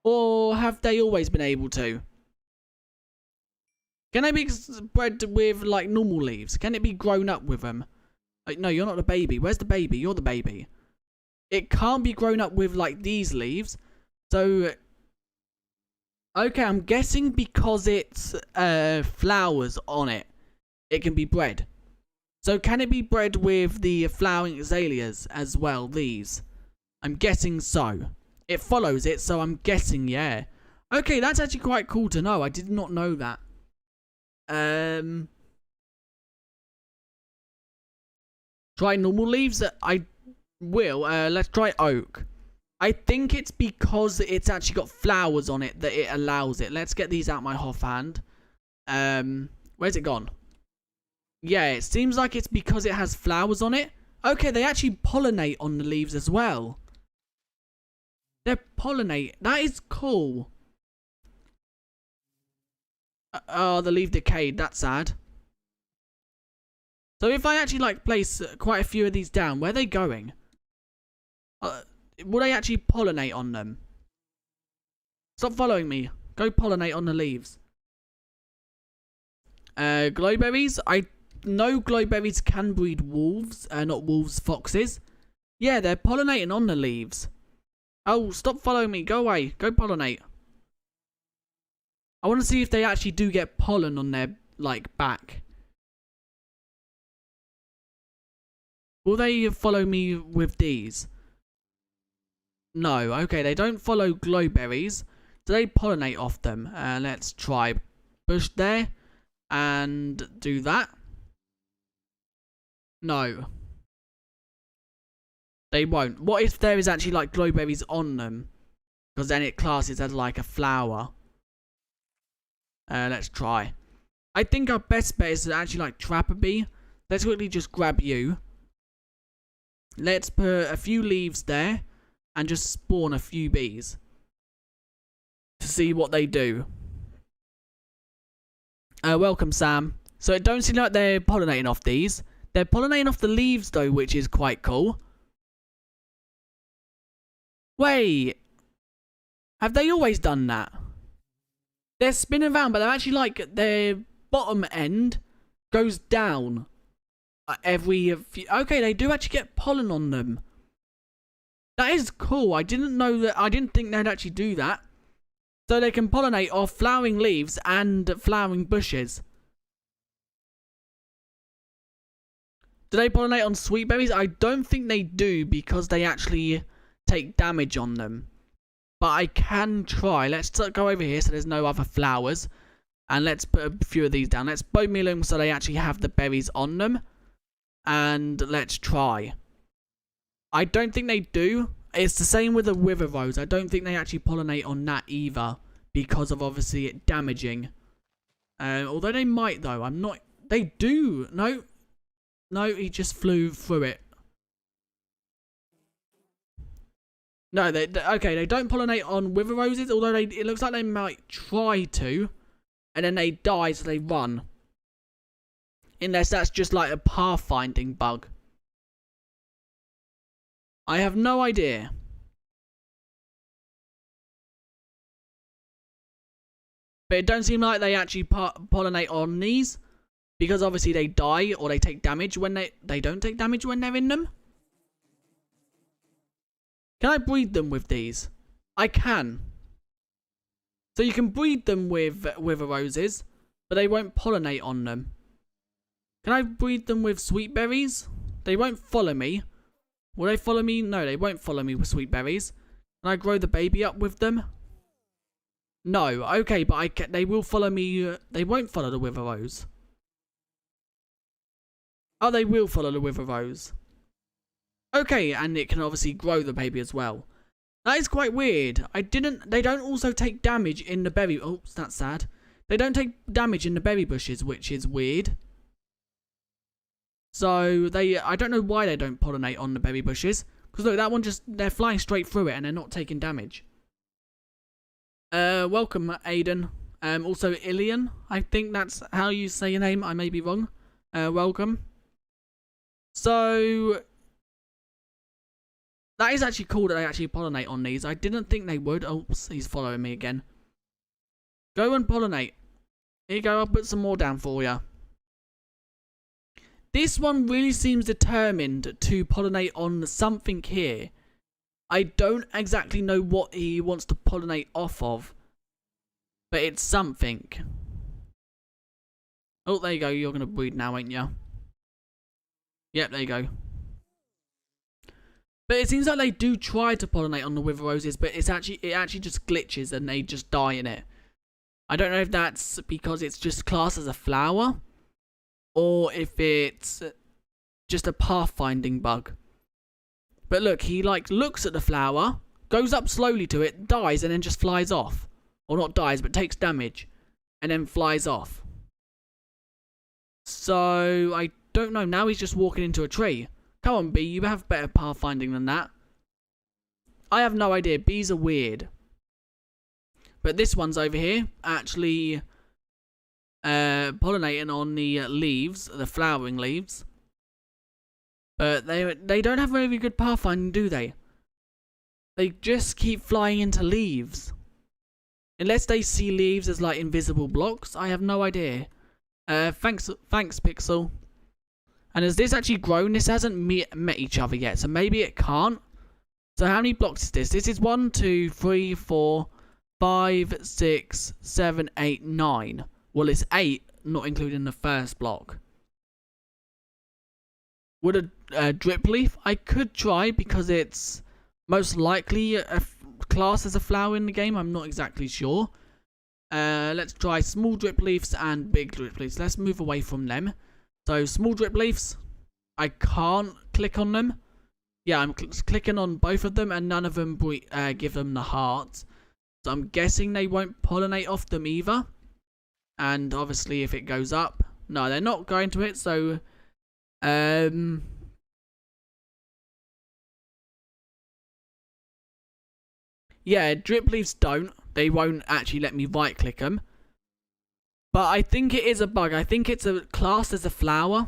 Or have they always been able to? Can they be bred with, like, normal leaves? Can it be grown up with them? Like, no, you're not the baby. Where's the baby? You're the baby. It can't be grown up with, like, these leaves. So... Okay, I'm guessing because it's flowers on it, it can be bred. So can it be bred with the flowering azaleas as well, these? I'm guessing so. It follows it, so I'm guessing, yeah. Okay, that's actually quite cool to know. I did not know that. Try normal leaves? I will. Let's try oak. I think it's because it's actually got flowers on it that it allows it. Let's get these out my offhand. Where's it gone? Yeah, it seems like it's because it has flowers on it. Okay, they actually pollinate on the leaves as well. They pollinate. That is cool. Oh, the leaf decayed. That's sad. So if I actually, like, place quite a few of these down, where are they going? Will they actually pollinate on them? Stop following me. Go pollinate on the leaves. Glowberries. I know glowberries can breed wolves. Not wolves, foxes. Yeah, they're pollinating on the leaves. Oh, stop following me. Go away. Go pollinate. I want to see if they actually do get pollen on their, like, back. Will they follow me with these? No. Okay, they don't follow glowberries. Do they pollinate off them? Let's try bush there. And do that. No. They won't. What if there is actually, like, glowberries on them? Because then it classes as, like, a flower. Let's try. I think our best bet is to actually, like, trap a bee. Let's quickly just grab you. Let's put a few leaves there. And just spawn a few bees. To see what they do. Welcome, Sam. So it don't seem like they're pollinating off these. They're pollinating off the leaves, though, which is quite cool. Wait. Have they always done that? They're spinning around, but they're actually, like, their bottom end goes down. Every few... Okay, they do actually get pollen on them. That is cool. I didn't know that. I didn't think they'd actually do that. So they can pollinate off flowering leaves and flowering bushes. Do they pollinate on sweet berries? I don't think they do because they actually take damage on them. But I can try. Let's go over here so there's no other flowers. And let's put a few of these down. Let's bone meal them so they actually have the berries on them. And let's try. I don't think they do. It's the same with the wither rose. I don't think they actually pollinate on that either. Because of obviously it damaging. Although they might though. I'm not... They do. No. No, he just flew through it. No, okay, they don't pollinate on wither roses. Although it looks like they might try to. And then they die so they run. Unless that's just like a pathfinding bug. I have no idea. But it don't seem like they actually pollinate on these. Because obviously they die or they take damage when they don't take damage when they're in them. Can I breed them with these? I can. So you can breed them with wither roses. But they won't pollinate on them. Can I breed them with sweet berries? They won't follow me. Will they follow me? No, they won't follow me with sweet berries. Can I grow the baby up with them? No. Okay, but they will follow me. They won't follow the wither rose. Oh, they will follow the wither rose. Okay, and it can obviously grow the baby as well. That is quite weird. They don't also take damage in the berry... Oops, that's sad. They don't take damage in the berry bushes, which is weird. So, I don't know why they don't pollinate on the berry bushes. Because look, that one they're flying straight through it and they're not taking damage. Welcome, Aiden. Also, Ilian. I think that's how you say your name. I may be wrong. Welcome. So, that is actually cool that they actually pollinate on these. I didn't think they would. Oops, he's following me again. Go and pollinate. Here you go, I'll put some more down for you. This one really seems determined to pollinate on something here. I don't exactly know what he wants to pollinate off of. But it's something. Oh, there you go. You're going to breed now, ain't you? Yep, there you go. But it seems like they do try to pollinate on the wither roses, but it actually just glitches and they just die in it. I don't know if that's because it's just classed as a flower, or if it's just a pathfinding bug. But look, he like looks at the flower, goes up slowly to it, dies, and then just flies off. Or not dies, but takes damage, and then flies off. So, I don't know. Now he's just walking into a tree. Come on, bee, you have better pathfinding than that. I have no idea. Bees are weird. But this one's over here, actually pollinating on the leaves, the flowering leaves. But they don't have very good pathfinding, do they? They just keep flying into leaves. Unless they see leaves as like invisible blocks, I have no idea. Thanks, Pixel. And has this actually grown? This hasn't met each other yet, so maybe it can't. So how many blocks is this? This is 1, 2, 3, 4, 5, 6, 7, 8, 9. Well, it's 8, not including the first block. Would a drip leaf? I could try because it's most likely a class as a flower in the game. I'm not exactly sure. Let's try small drip leaves and big drip leaves. Let's move away from them. So small drip leaves, I can't click on them. Yeah, I'm clicking on both of them and none of them give them the heart. So I'm guessing they won't pollinate off them either. And obviously if it goes up, no, they're not going to it. So yeah, drip leaves don't. They won't actually let me right click them. But I think it is a bug. I think it's a class as a flower.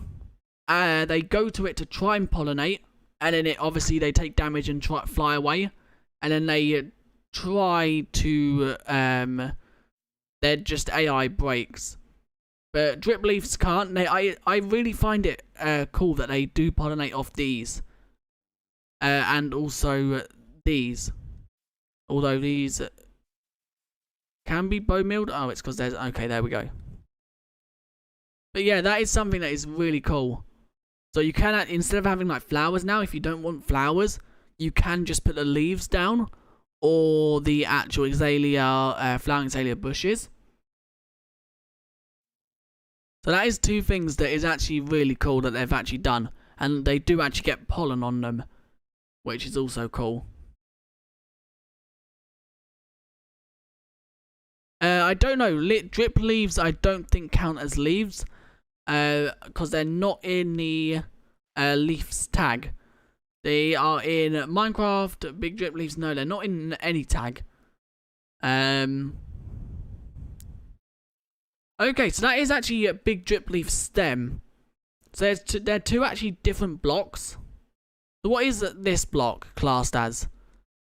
They go to it to try and pollinate. And then obviously they take damage and fly away. And then they try to... they're just AI breaks. But drip leaves can't. I really find it cool that they do pollinate off these. And also these. Although these can be bone milled. Oh, it's because there's... Okay, there we go. But yeah, that is something that is really cool. So you can, instead of having like flowers now, if you don't want flowers, you can just put the leaves down. Or the actual Azalea, flowering Azalea bushes. So that is two things that is actually really cool that they've actually done. And they do actually get pollen on them. Which is also cool. I don't know. Drip leaves I don't think count as leaves. Because they're not in the leaves tag. They are in Minecraft. Big drip leaves, no, they're not in any tag. Okay, so that is actually a big drip leaf stem. So there are two actually different blocks. So what is this block classed as?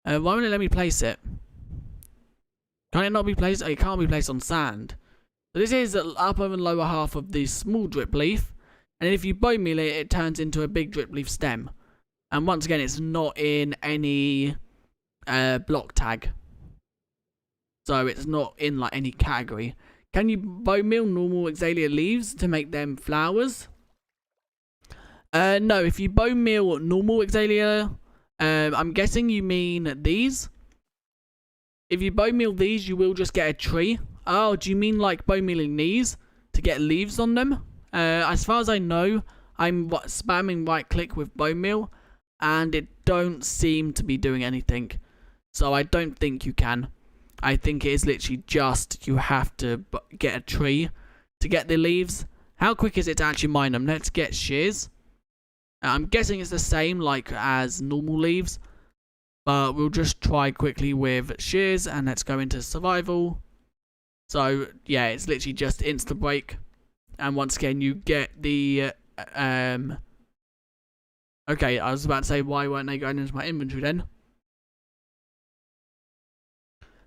Why won't it let me place it? Can it not be placed? Oh, it can't be placed on sand. So this is the upper and lower half of the small drip leaf. And if you bone meal it, it turns into a big drip leaf stem. And once again, it's not in any block tag. So it's not in like any category. Can you bone meal normal Azalea leaves to make them flowers? No, if you bone meal normal Azalea, I'm guessing you mean these. If you bone meal these, you will just get a tree. Oh, do you mean like bone mealing these to get leaves on them? As far as I know, I'm spamming right click with bone meal. And it don't seem to be doing anything. So I don't think you can. I think it is literally just you have to get a tree to get the leaves. How quick is it to actually mine them? Let's get shears. I'm guessing it's the same like as normal leaves. But we'll just try quickly with shears. And let's go into survival. So yeah, it's literally just insta break. And once again you get the... Okay, I was about to say, why weren't they going into my inventory then?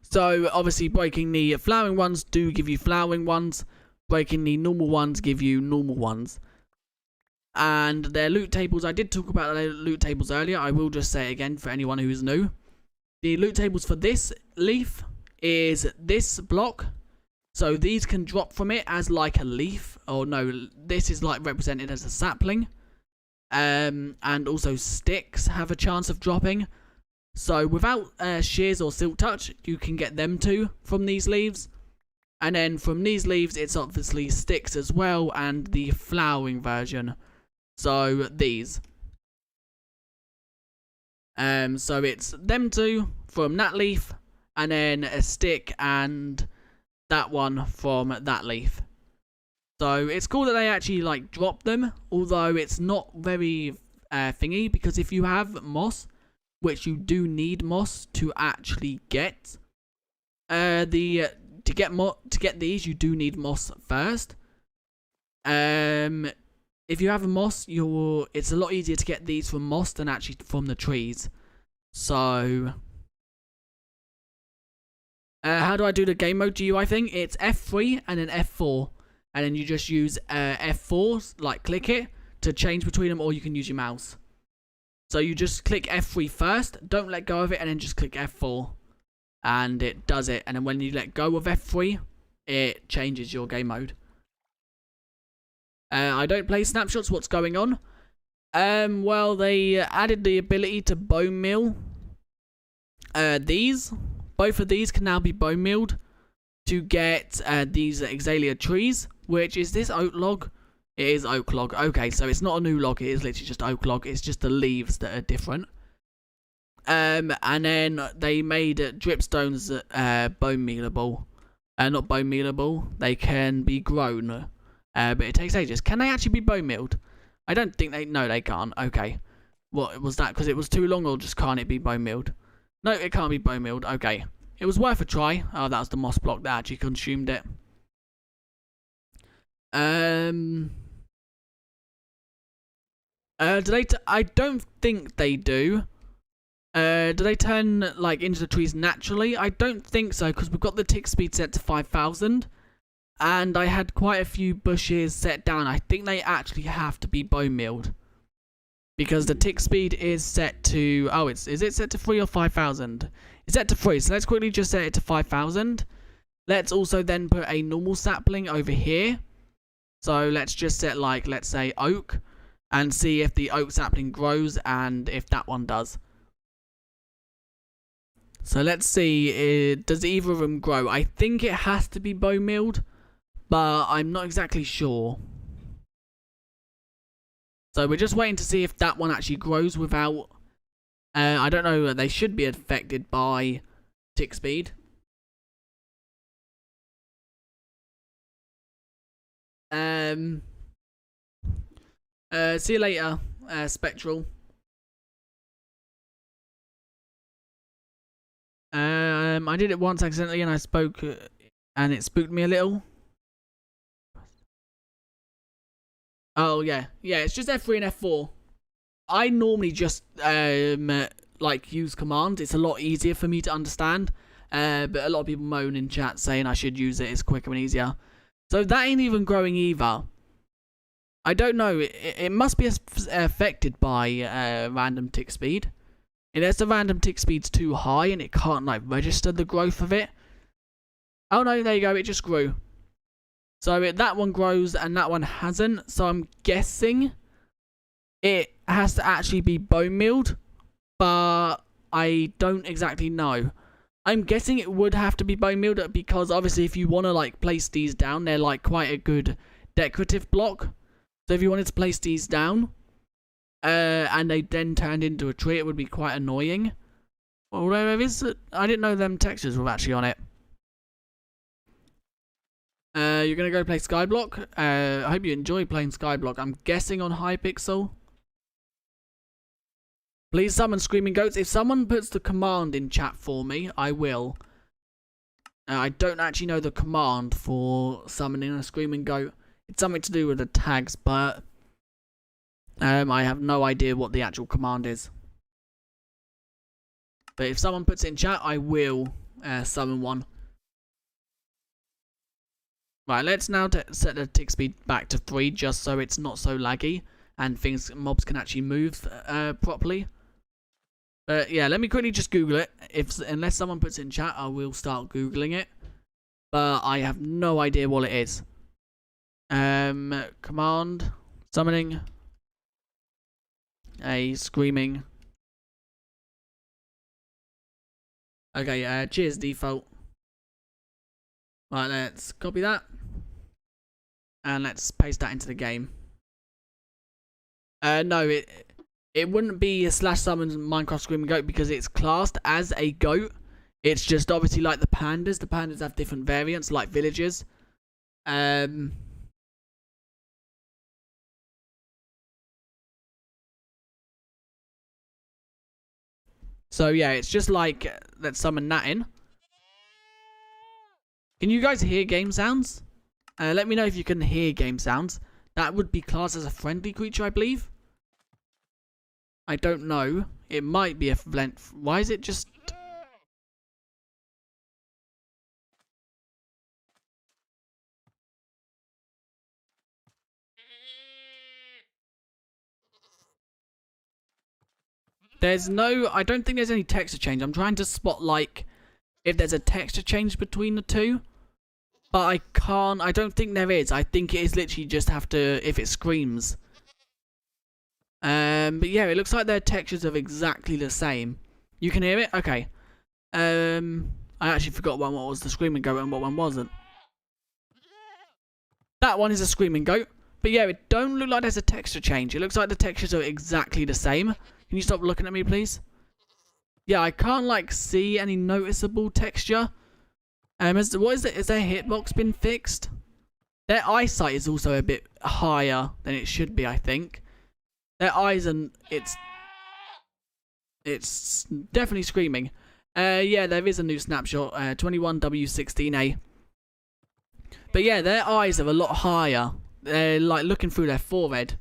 So, obviously, breaking the flowering ones do give you flowering ones. Breaking the normal ones give you normal ones. And their loot tables, I did talk about their loot tables earlier. I will just say it again for anyone who is new. The loot tables for this leaf is this block. So, these can drop from it as like a leaf. Or no, this is like represented as a sapling. And also sticks have a chance of dropping. So without shears or silk touch, you can get them too from these leaves. And then from these leaves, it's obviously sticks as well and the flowering version. So these. So it's them two from that leaf, and then a stick and that one from that leaf. So it's cool that they actually like drop them, although it's not very thingy, because if you have moss, which you do need moss to actually get, to get these you do need moss first. If you have a moss, it's a lot easier to get these from moss than actually from the trees. So how do I do the game mode GUI thing? It's F3 and then F4. And then you just use F4, like click it, to change between them, or you can use your mouse. So you just click F3 first, don't let go of it, and then just click F4. and it does it. And then when you let go of F3, it changes your game mode. I don't play snapshots. What's going on? Well, they added the ability to bone meal. Both of these can now be bone mealed to get these Azalea trees, which is this oak log. It is oak log. Okay, so it's not a new log. It is literally just oak log. It's just the leaves that are different. And then they made dripstones bone mealable. Not bone mealable. They can be grown. But it takes ages. Can they actually be bone mealed? I don't think they... No, they can't. Okay. What was that? Because it was too long, or just can't it be bone mealed? No, it can't be bone mealed. Okay. It was worth a try. Oh, that was the moss block that actually consumed it. Do they... I don't think they do. Do they turn, like, into the trees naturally? I don't think so, because we've got the tick speed set to 5,000. And I had quite a few bushes set down. I think they actually have to be bone mealed. Because the tick speed is set to... Oh, is it set to 3 or 5,000? It's set to 3, so let's quickly just set it to 5,000. Let's also then put a normal sapling over here. So let's just set, like, let's say oak. And see if the oak sapling grows and if that one does. So let's see, does either of them grow? I think it has to be bone mealed, but I'm not exactly sure. So we're just waiting to see if that one actually grows without... I don't know, they should be affected by tick speed. See you later, Spectral. I did it once accidentally and I spoke and it spooked me a little. Oh yeah, it's just F3 and F4. I normally just like use command. It's a lot easier for me to understand. But a lot of people moan in chat saying I should use it. It's quicker and easier. So that ain't even growing either. I don't know. It must be affected by random tick speed. Unless the random tick speed's too high and it can't like register the growth of it. Oh no, there you go. It just grew. So that one grows and that one hasn't. So I'm guessing it has to actually be bone mealed. But I don't exactly know. I'm guessing it would have to be bone mealed because obviously if you want to like place these down, they're like quite a good decorative block. So if you wanted to place these down, and they then turned into a tree, it would be quite annoying. Although there is, I didn't know them textures were actually on it. You're gonna go play Skyblock. I hope you enjoy playing Skyblock. I'm guessing on Hypixel. Please summon Screaming Goats. If someone puts the command in chat for me, I will. I don't actually know the command for summoning a Screaming Goat. It's something to do with the tags, but I have no idea what the actual command is. But if someone puts it in chat, I will summon one. Right, let's now set the tick speed back to 3 just so it's not so laggy and mobs can actually move properly. But yeah, let me quickly just Google it. Unless someone puts it in chat, I will start Googling it. But I have no idea what it is. Command summoning a screaming. Okay, cheers default. Right, let's copy that. And let's paste that into the game. No, it wouldn't be a /summon Minecraft Screaming Goat because it's classed as a goat. It's just obviously like the pandas. The pandas have different variants, like villagers. So yeah, it's just like, let's summon that in. Can you guys hear game sounds? Let me know if you can hear game sounds. That would be classed as a friendly creature, I believe. I don't know. It might be a Why is it just... There's no... I don't think there's any texture change. I'm trying to spot, like, if there's a texture change between the two. But I don't think there is. I think it is literally just have to, if it screams. But yeah, it looks like their textures are exactly the same. You can hear it? Okay. I actually forgot what was the screaming goat and what one wasn't. That one is a screaming goat. But yeah, it don't look like there's a texture change. It looks like the textures are exactly the same. Can you stop looking at me, please? Yeah, I can't, like, see any noticeable texture. What is it? Is their hitbox been fixed? Their eyesight is also a bit higher than it should be, I think. Their eyes and it's definitely screaming. Yeah, there is a new snapshot, 21W16A. But yeah, their eyes are a lot higher. They're like looking through their forehead.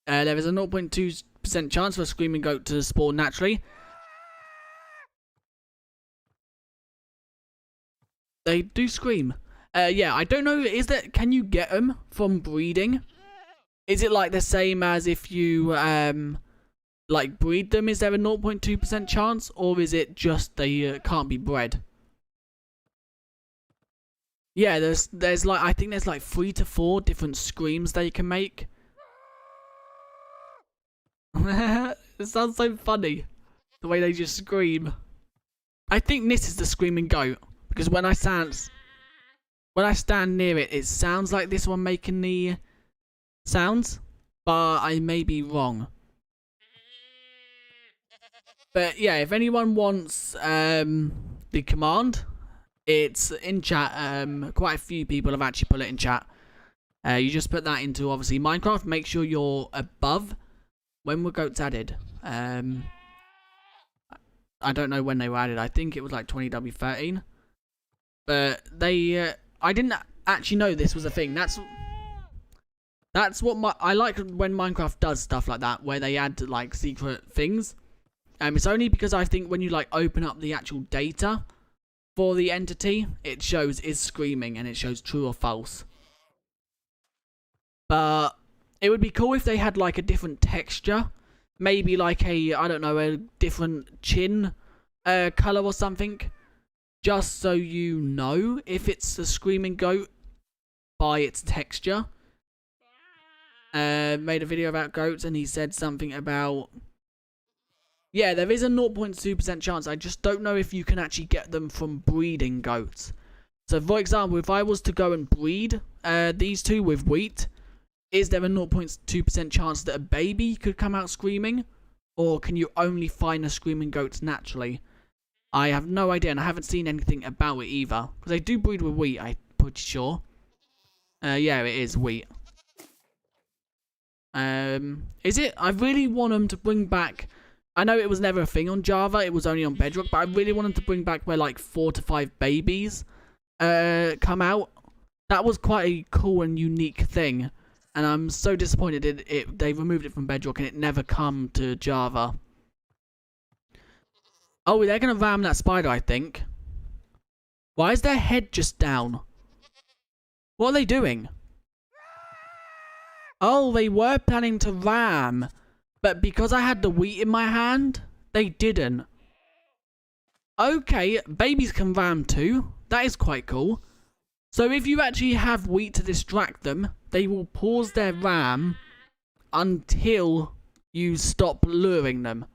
There is a 0.2% chance for a screaming goat to spawn naturally. They do scream. Yeah, I don't know. Can you get them from breeding? Is it like the same as if you like breed them? Is there a 0.2% chance, or is it just they can't be bred? Yeah, there's like, I think there's like 3 to 4 different screams they can make. It sounds so funny, the way they just scream. I think this is the screaming goat, because when I stand near it, it sounds like this one making the sounds, but I may be wrong. But yeah, if anyone wants the command, it's in chat. Quite a few people have actually put it in chat. You just put that into, obviously, Minecraft. Make sure you're above. When were goats added? I don't know when they were added. I think it was like 20W13. But they, I didn't actually know this was a thing. That's what I like when Minecraft does stuff like that, where they add like secret things. It's only because I think when you like open up the actual data for the entity, it shows is screaming and it shows true or false. But it would be cool if they had like a different texture, maybe like a, I don't know, a different chin color or something, just so you know if it's a screaming goat by its texture. Made a video about goats and he said something about, yeah, there is a 0.2% chance. I just don't know if you can actually get them from breeding goats. So for example, if I was to go and breed these two with wheat, is there a 0.2% chance that a baby could come out screaming? Or can you only find the screaming goats naturally? I have no idea, and I haven't seen anything about it either. Because they do breed with wheat, I'm pretty sure. Yeah, it is wheat. Is it? I really want them to bring back, I know it was never a thing on Java, it was only on Bedrock, but I really want them to bring back where like 4 to 5 babies come out. That was quite a cool and unique thing, and I'm so disappointed they removed it from Bedrock and it never come to Java. Oh, they're gonna ram that spider, I think. Why is their head just down? What are they doing? Oh, they were planning to ram, but because I had the wheat in my hand, they didn't. Okay, babies can ram too. That is quite cool. So if you actually have wheat to distract them, they will pause their ram until you stop luring them.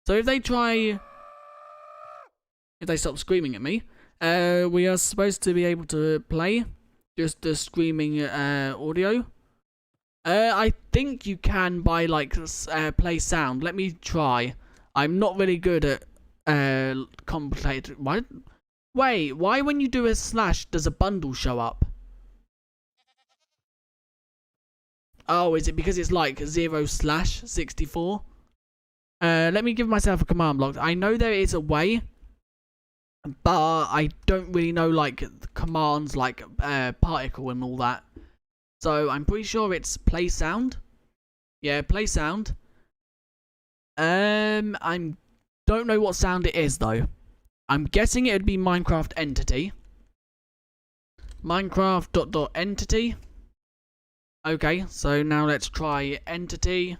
So if they stop screaming at me, we are supposed to be able to play just the screaming audio. I think you can by like play sound. Let me try. I'm not really good at complicated. Why? Wait, why when you do a slash does a bundle show up? Oh, is it because it's like 0/64? Let me give myself a command block. I know there is a way, but I don't really know like commands like particle and all that. So I'm pretty sure it's play sound. Yeah, play sound. I don't know what sound it is though. I'm guessing it would be Minecraft entity. Minecraft .entity. Okay, so now let's try entity.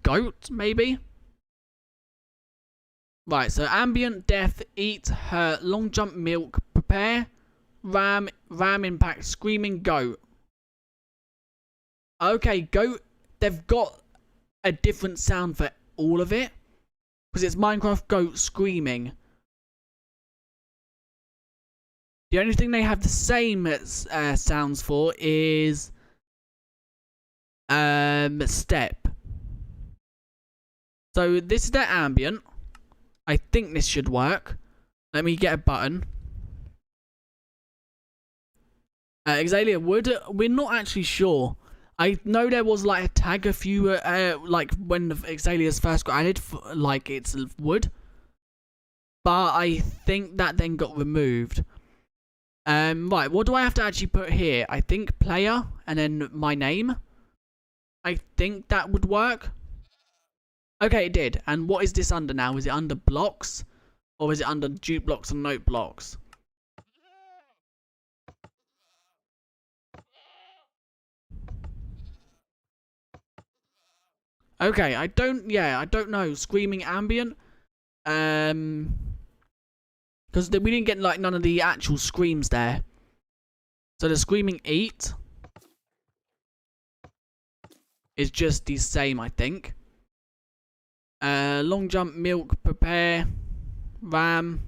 .goat maybe. Right, so ambient, death, eat, hurt, long jump, milk, prepare, ram, impact, screaming, goat. Okay, goat, they've got a different sound for all of it. Because it's Minecraft goat screaming. The only thing they have the same sounds for is step. So this is their ambient. I think this should work. Let me get a button. Azalea wood. We're not actually sure. I know there was like a tag a few like when Azalea's first got added, for, like it's wood, but I think that then got removed. Right, what do I have to actually put here? I think player and then my name. I think that would work. Okay, it did. And what is this under now? Is it under blocks? Or is it under jute blocks and note blocks? Okay, I don't know. Screaming ambient? Because we didn't get like none of the actual screams there. So the screaming eat is just the same, I think. Long jump, milk, prepare, ram.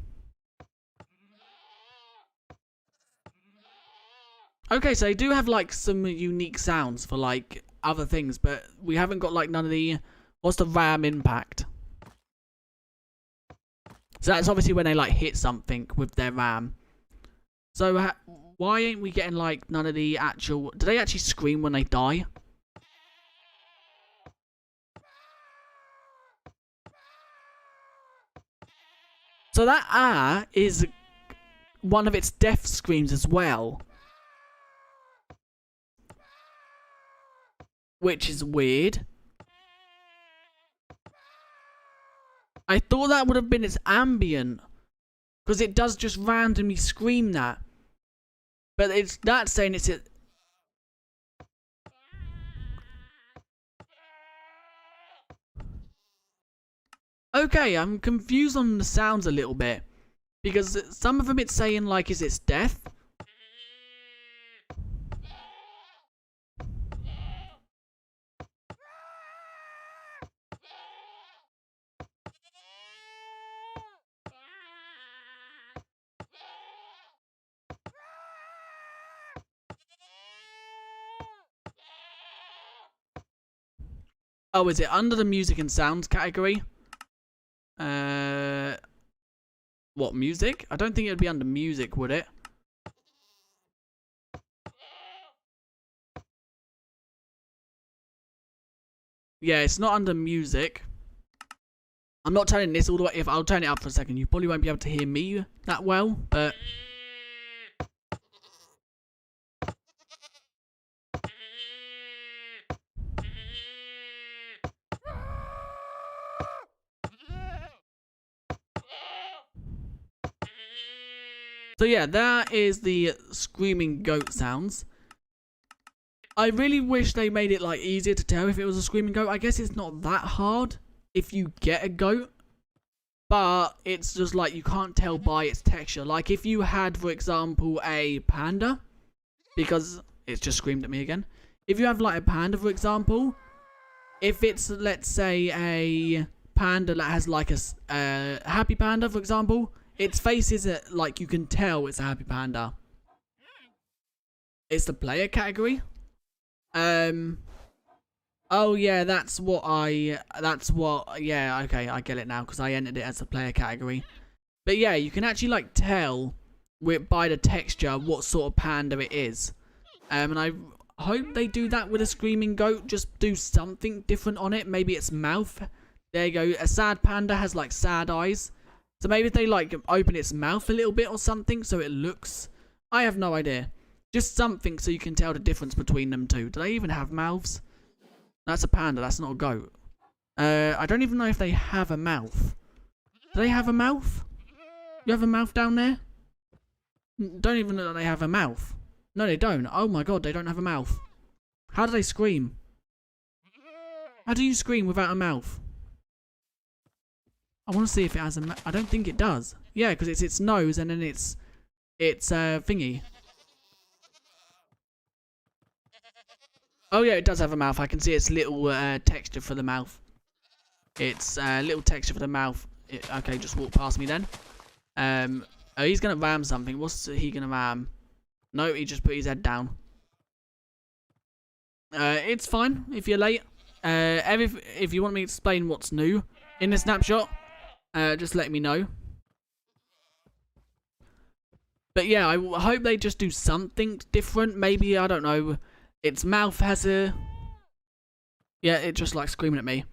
Okay, so they do have like some unique sounds for like other things, but we haven't got like none of the... What's the ram impact? So that's obviously when they like hit something with their ram. So why ain't we getting like none of the actual... Do they actually scream when they die? So that is one of its death screams as well. Which is weird. I thought that would have been its ambient. Because it does just randomly scream that. But it's not saying it's it. Okay, I'm confused on the sounds a little bit. Because some of them it's saying like, is its death? Oh, is it under the music and sounds category? What, music? I don't think it would be under music, would it? Yeah, it's not under music. I'm not turning this all the way. If I'll turn it up for a second, you probably won't be able to hear me that well, but... So yeah, that is the screaming goat sounds. I really wish they made it like easier to tell if it was a screaming goat. I guess it's not that hard if you get a goat. But it's just like you can't tell by its texture. Like if you had, for example, a panda. Because it's just screamed at me again. If you have like a panda, for example. If it's, let's say, a panda that has like a happy panda, for example. Its face is like you can tell it's a happy panda. It's the player category. Oh yeah, yeah, okay, I get it now because I entered it as the player category. But yeah, you can actually like tell by the texture what sort of panda it is. And I hope they do that with a screaming goat. Just do something different on it. Maybe its mouth. There you go. A sad panda has like sad eyes. So maybe if they like open its mouth a little bit or something so it looks... I have no idea. Just something so you can tell the difference between them two. Do they even have mouths? That's a panda, that's not a goat. I don't even know if they have a mouth. Do they have a mouth? You have a mouth down there? Don't even know that they have a mouth. No, they don't. Oh my god, they don't have a mouth. How do they scream? How do you scream without a mouth? I want to see if it has a... I don't think it does. Yeah, because it's its nose and then it's thingy. Oh yeah, it does have a mouth. I can see its little texture for the mouth. It's little texture for the mouth. Okay, just walk past me then. Oh, he's gonna ram something. What's he gonna ram? No, he just put his head down. It's fine if you're late. If you want me to explain what's new in the snapshot, just let me know. But yeah, I hope they just do something different. Maybe, I don't know, its mouth has a... Yeah, it just like screaming at me.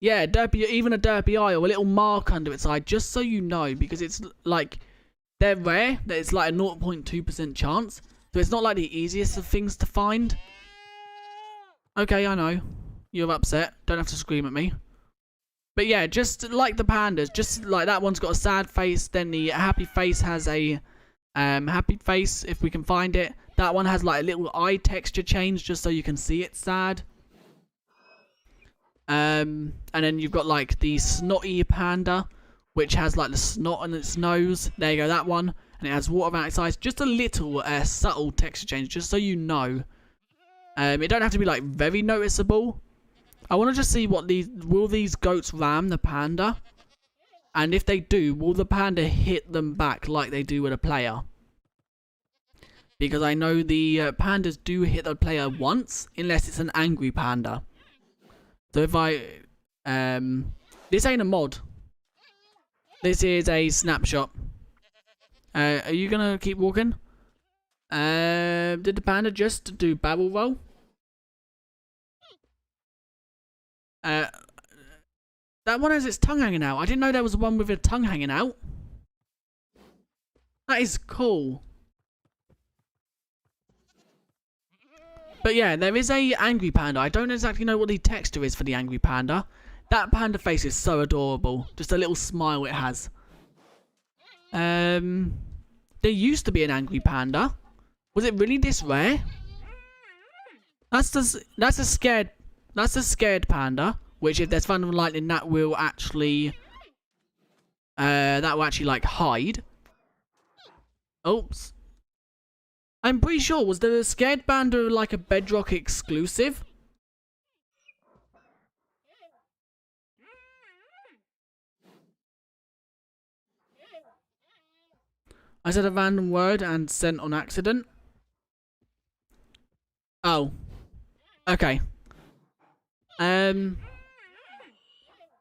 Yeah, even a derpy eye or a little mark under its eye, just so you know, because it's like, they're rare, that it's like a 0.2% chance. So it's not like the easiest of things to find. Okay, I know. You're upset. Don't have to scream at me. But yeah, just like the pandas, just like that one's got a sad face, then the happy face has a happy face, if we can find it. That one has like a little eye texture change, just so you can see it's sad. And then you've got like the snotty panda, which has like the snot on its nose. There you go, that one. And it has water around its eyes. Just a little subtle texture change, just so you know. It don't have to be like very noticeable. I want to just see what will these goats ram the panda? And if they do, will the panda hit them back like they do with a player? Because I know the pandas do hit the player once, unless it's an angry panda. So if I... this ain't a mod. This is a snapshot. Are you going to keep walking? Did the panda just do barrel roll? That one has its tongue hanging out. I didn't know there was one with a tongue hanging out. That is cool. But yeah, there is a angry panda. I don't exactly know what the texture is for the angry panda. That panda face is so adorable. Just a little smile it has. There used to be an angry panda. Was it really this rare? That's a scared panda. Which, if there's thunder and lightning, that will actually like hide. Oops. I'm pretty sure, was the scared panda like a Bedrock exclusive? I said a random word and sent on accident. Oh. Okay.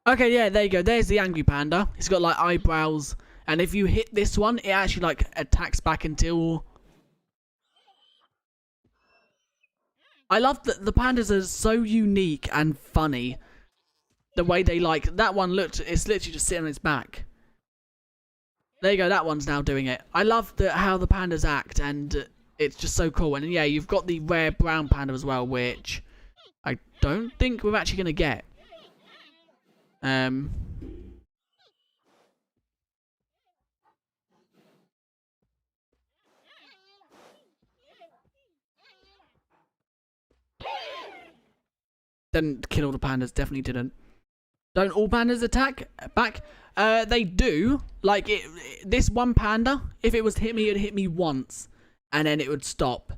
Okay, yeah, there you go. There's the angry panda. It's got like eyebrows. And if you hit this one, it actually like attacks back until... I love that the pandas are so unique and funny. The way they like... That one looked... It's literally just sitting on its back. There you go. That one's now doing it. I love how the pandas act. And it's just so cool. And yeah, you've got the rare brown panda as well, which I don't think we're actually going to get. Didn't kill all the pandas, definitely didn't. Don't all pandas attack back? They do. Like, this one panda, if it was to hit me, it'd hit me once. And then it would stop.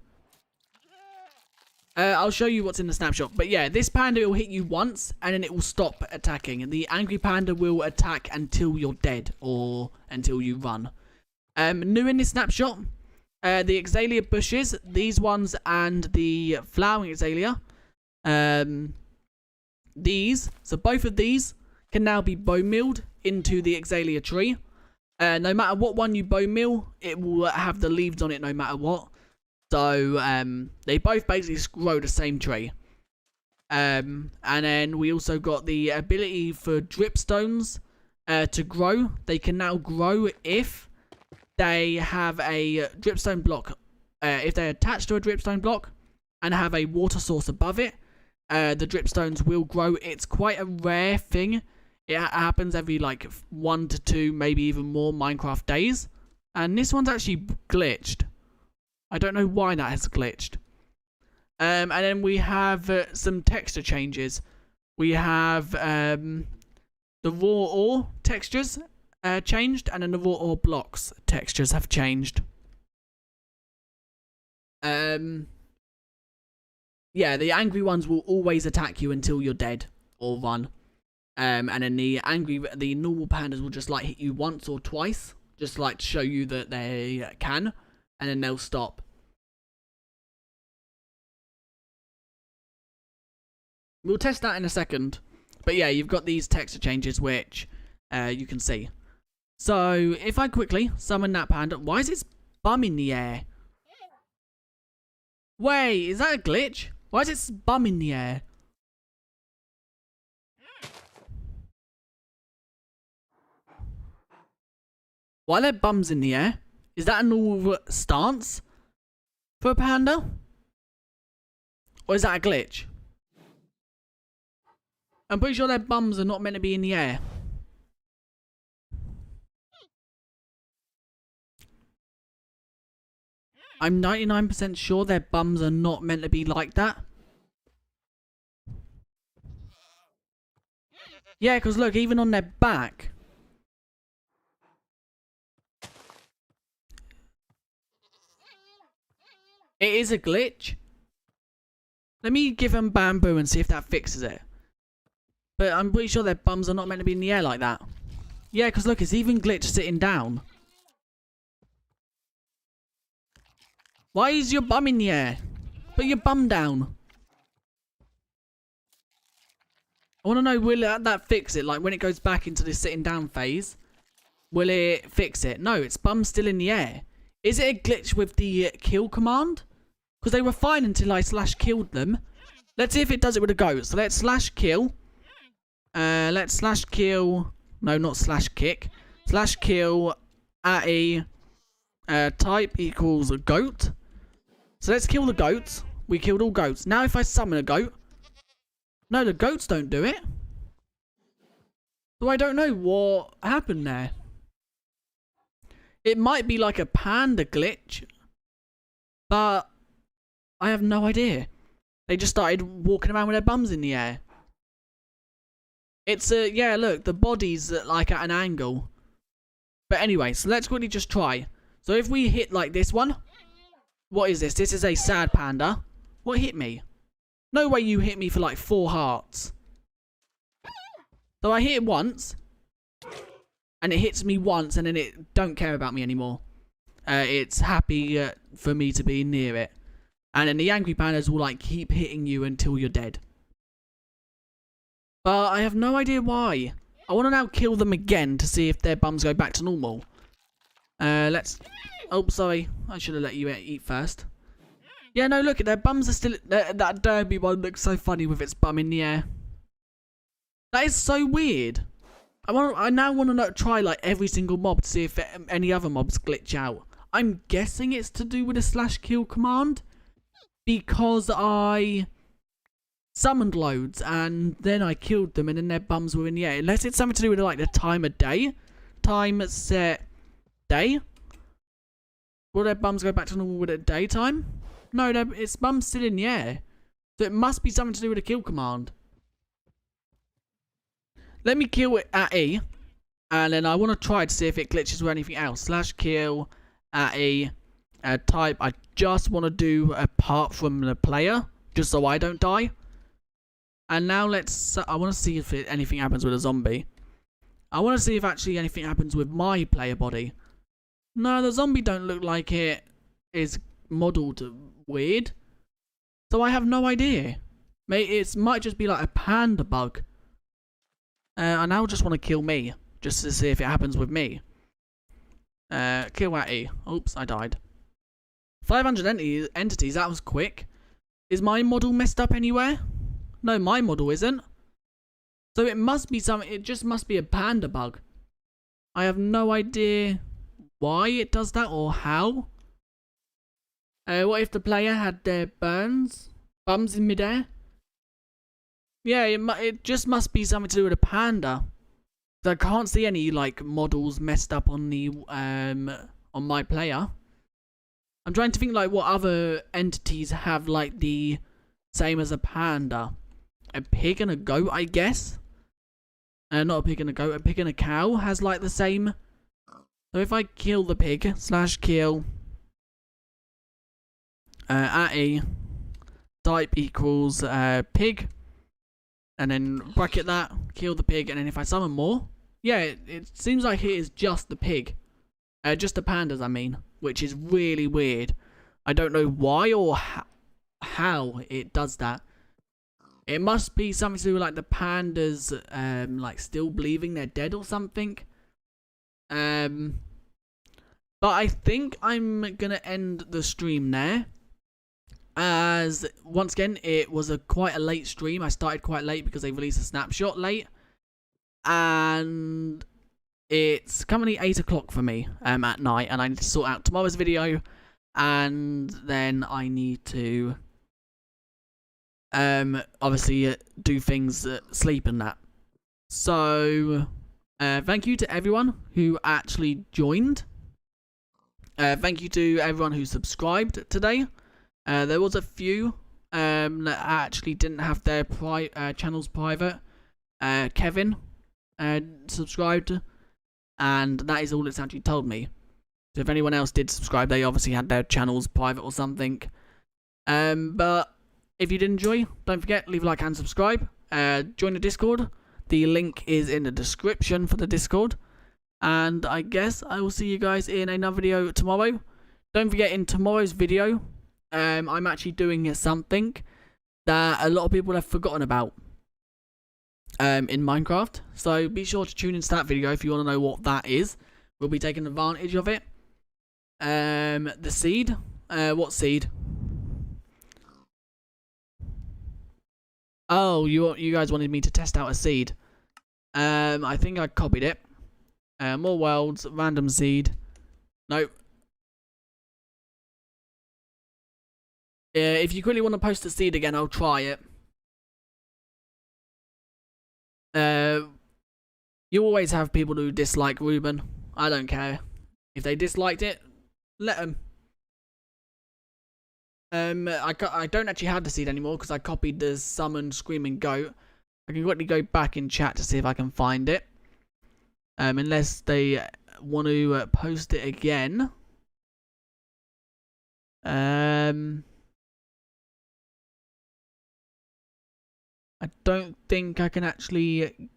I'll show you what's in the snapshot. But yeah, this panda will hit you once, and then it will stop attacking. And the angry panda will attack until you're dead, or until you run. New in this snapshot, the Azalea bushes, these ones, and the flowering Azalea. So both of these can now be bone milled into the Azalea tree. No matter what one you bone mill, it will have the leaves on it no matter what. So, they both basically grow the same tree. And then we also got the ability for dripstones to grow. They can now grow if they have a dripstone block. If they're attached to a dripstone block and have a water source above it, the dripstones will grow. It's quite a rare thing. It happens every like 1 to 2, maybe even more Minecraft days. And this one's actually glitched. I don't know why that has glitched. And then we have some texture changes. We have The raw ore textures changed, and then the raw ore blocks textures have changed. Yeah, the angry ones will always attack you until you're dead or run. And then the normal pandas will just like hit you once or twice, just like to show you that they can, and then they'll stop. We'll test that in a second. But yeah, you've got these texture changes which you can see. So if I quickly summon that panda, why is its bum in the air? Wait, is that a glitch? Why is its bum in the air? Why are their bums in the air? Is that a normal stance for a panda? Or is that a glitch? I'm pretty sure their bums are not meant to be in the air. I'm 99% sure their bums are not meant to be like that. Yeah, because look, even on their back. It is a glitch. Let me give them bamboo and see if that fixes it. But I'm pretty sure their bums are not meant to be in the air like that. Yeah, because look, it's even glitched sitting down. Why is your bum in the air? Put your bum down. I want to know, will that fix it? Like, when it goes back into the sitting down phase, will it fix it? No, its bum's still in the air. Is it a glitch with the kill command? Because they were fine until I /killed them. Let's see if it does it with a goat. So let's /kill. Let's /kill. No, not /kick. /kill @e type equals a goat. So let's kill the goats. We killed all goats. Now if I summon a goat. No, the goats don't do it. So I don't know what happened there. It might be like a panda glitch. But I have no idea. They just started walking around with their bums in the air. It's yeah, look, the body's like at an angle. But anyway, so let's quickly just try. So if we hit like this one. What is this? This is a sad panda. What hit me? No way you hit me for like 4 hearts. So I hit it once. And it hits me once and then it don't care about me anymore. It's happy for me to be near it. And then the angry pandas will like keep hitting you until you're dead. But I have no idea why. I want to now kill them again to see if their bums go back to normal. Let's... Oh, sorry. I should have let you eat first. Yeah, no, look, their bums are still... That derby one looks so funny with its bum in the air. That is so weird. I now want to try like every single mob to see if any other mobs glitch out. I'm guessing it's to do with a /kill command. Because I summoned loads and then I killed them and then their bums were in the air. Unless it's something to do with like the time of day. Time set day. Will their bums go back to normal with it daytime? No, its bum's still in the air. So it must be something to do with a kill command. Let me kill it @e. And then I want to try to see if it glitches with anything else. /kill @e. Type. I just want to do apart from the player. Just so I don't die. And now let's... I want to see if anything happens with a zombie. I want to see if actually anything happens with my player body. No, the zombie don't look like it is modelled weird. So I have no idea. It might just be like a panda bug. I now just want to kill me. Just to see if it happens with me. Kill @e. Oops, I died. 500 entities, that was quick. Is my model messed up anywhere? No, my model isn't. So it must be something, it just must be a panda bug. I have no idea why it does that or how. What if the player had their bums in midair? Yeah, it just must be something to do with a panda. I can't see any like models messed up on the on my player. I'm trying to think like what other entities have like the same as a panda. A pig and a goat, I guess. Not a pig and a goat. A pig and a cow has like the same. So if I kill the pig / kill at E type equals pig, and then bracket that, kill the pig, and then if I summon more, yeah, it seems like it is just the pig, just the pandas, I mean, which is really weird. I don't know why or how it does that. It must be something to do with like the pandas, like still believing they're dead or something. But I think I'm gonna end the stream there. As once again, it was quite a late stream. I started quite late because they released a snapshot late, and it's currently 8 o'clock for me at night, and I need to sort out tomorrow's video, and then I need to obviously do things, sleep and that. So thank you to everyone who actually joined. Thank you to everyone who subscribed today. There was a few that actually didn't have their channels private. Kevin subscribed, and that is all it's actually told me. So if anyone else did subscribe, they obviously had their channels private or something. But if you did enjoy, don't forget, leave a like and subscribe. Join the Discord. The link is in the description for the Discord. And I guess I will see you guys in another video tomorrow. Don't forget, in tomorrow's video, I'm actually doing something that a lot of people have forgotten about in Minecraft. So be sure to tune into that video if you want to know what that is. We'll be taking advantage of it. The seed. What seed? Oh, you guys wanted me to test out a seed. I think I copied it. More worlds, random seed. Nope. If you quickly want to post the seed again, I'll try it. You always have people who dislike Ruben. I don't care. If they disliked it, let them. I don't actually have the seed anymore because I copied the summon screaming goat. I can quickly go back in chat to see if I can find it. Unless they want to post it again. I don't think I can actually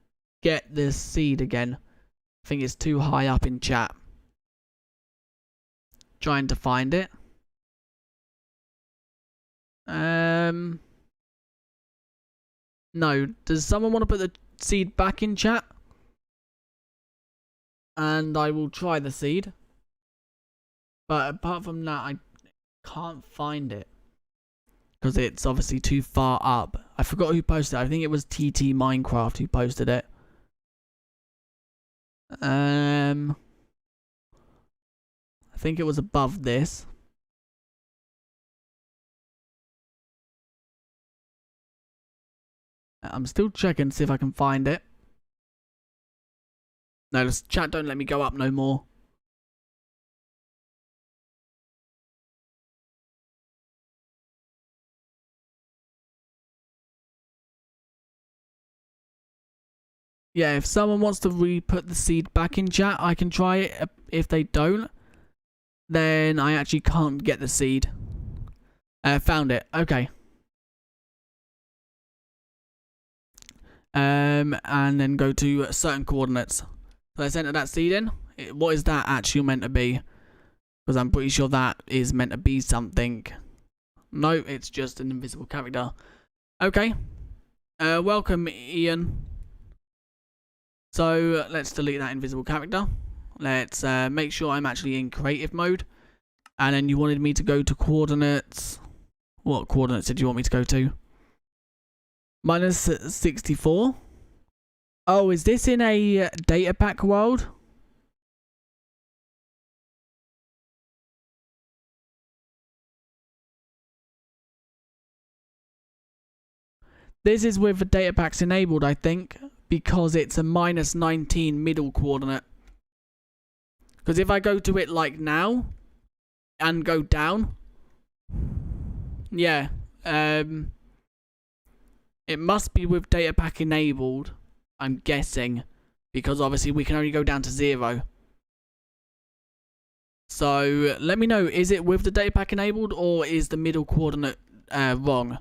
get this seed again. I think it's too high up in chat. Trying to find it. No. Does someone want to put the seed back in chat? And I will try the seed. But apart from that, I can't find it. Because it's obviously too far up. I forgot who posted it. I think it was TT Minecraft who posted it. I think it was above this. I'm still checking to see if I can find it. No, this chat don't let me go up no more. Yeah, if someone wants to re-put the seed back in chat, I can try it. If they don't, then I actually can't get the seed. Found it. Okay. And then go to certain coordinates. So let's enter that seed in. What is that actually meant to be? Because I'm pretty sure that is meant to be something. No, it's just an invisible character. Okay. Welcome, Ian. So let's delete that invisible character. Let's make sure I'm actually in creative mode. And then you wanted me to go to coordinates. What coordinates did you want me to go to? Minus 64. Oh, is this in a data pack world? This is with the data packs enabled, I think, because it's a minus 19 middle coordinate. Because if I go to it like now and go down, yeah, it must be with data pack enabled. I'm guessing. Because obviously we can only go down to 0. So let me know, is it with the data pack enabled or is the middle coordinate wrong?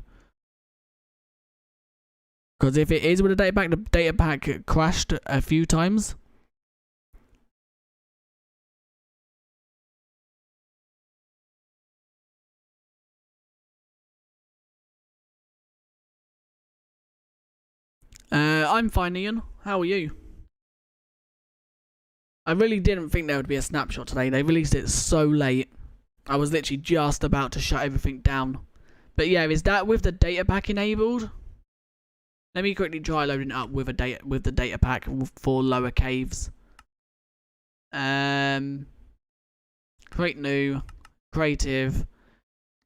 Because if it is with the data pack crashed a few times. I'm fine, Ian. How are you? I really didn't think there would be a snapshot today. They released it so late. I was literally just about to shut everything down. But yeah, is that with the data pack enabled? Let me quickly try loading it up with the data pack for lower caves. Create new, creative,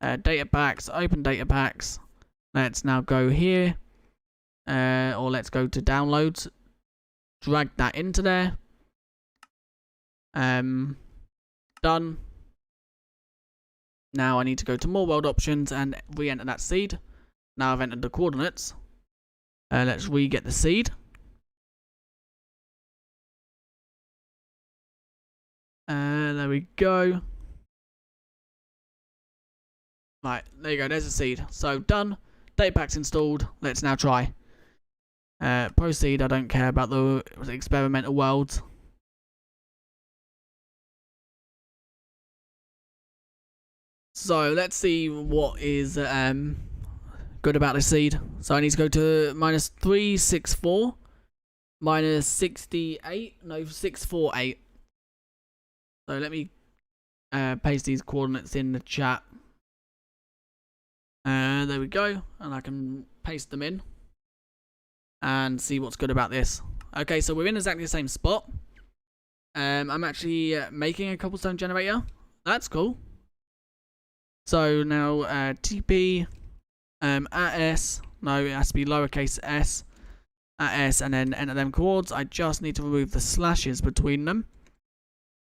data packs, open data packs. Let's now go here. Or let's go to downloads. Drag that into there. Done. Now I need to go to more world options and re-enter that seed. Now I've entered the coordinates. Let's re-get the seed. There we go. Right, there you go, there's the seed. So done. Data pack's installed. Let's now try. Proceed, I don't care about the experimental worlds. So let's see what is good about this seed. So I need to go to -364, -68, no 648. So let me paste these coordinates in the chat. There we go, and I can paste them in and see what's good about this. Okay, so we're in exactly the same spot. I'm actually making a cobblestone generator. That's cool. So now TP at S, no, it has to be lowercase s, at S, and then enter them coords. I just need to remove the slashes between them.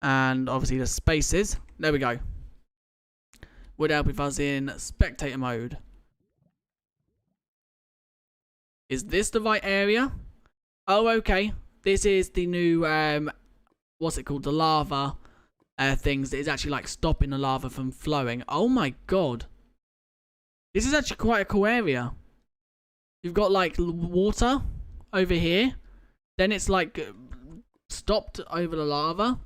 And obviously the spaces. There we go. Would help if I was in spectator mode. Is this the right area? Oh, okay. This is the new, what's it called? The lava things that is actually like stopping the lava from flowing. Oh my god. This is actually quite a cool area. You've got like water over here. Then it's like stopped over the lava.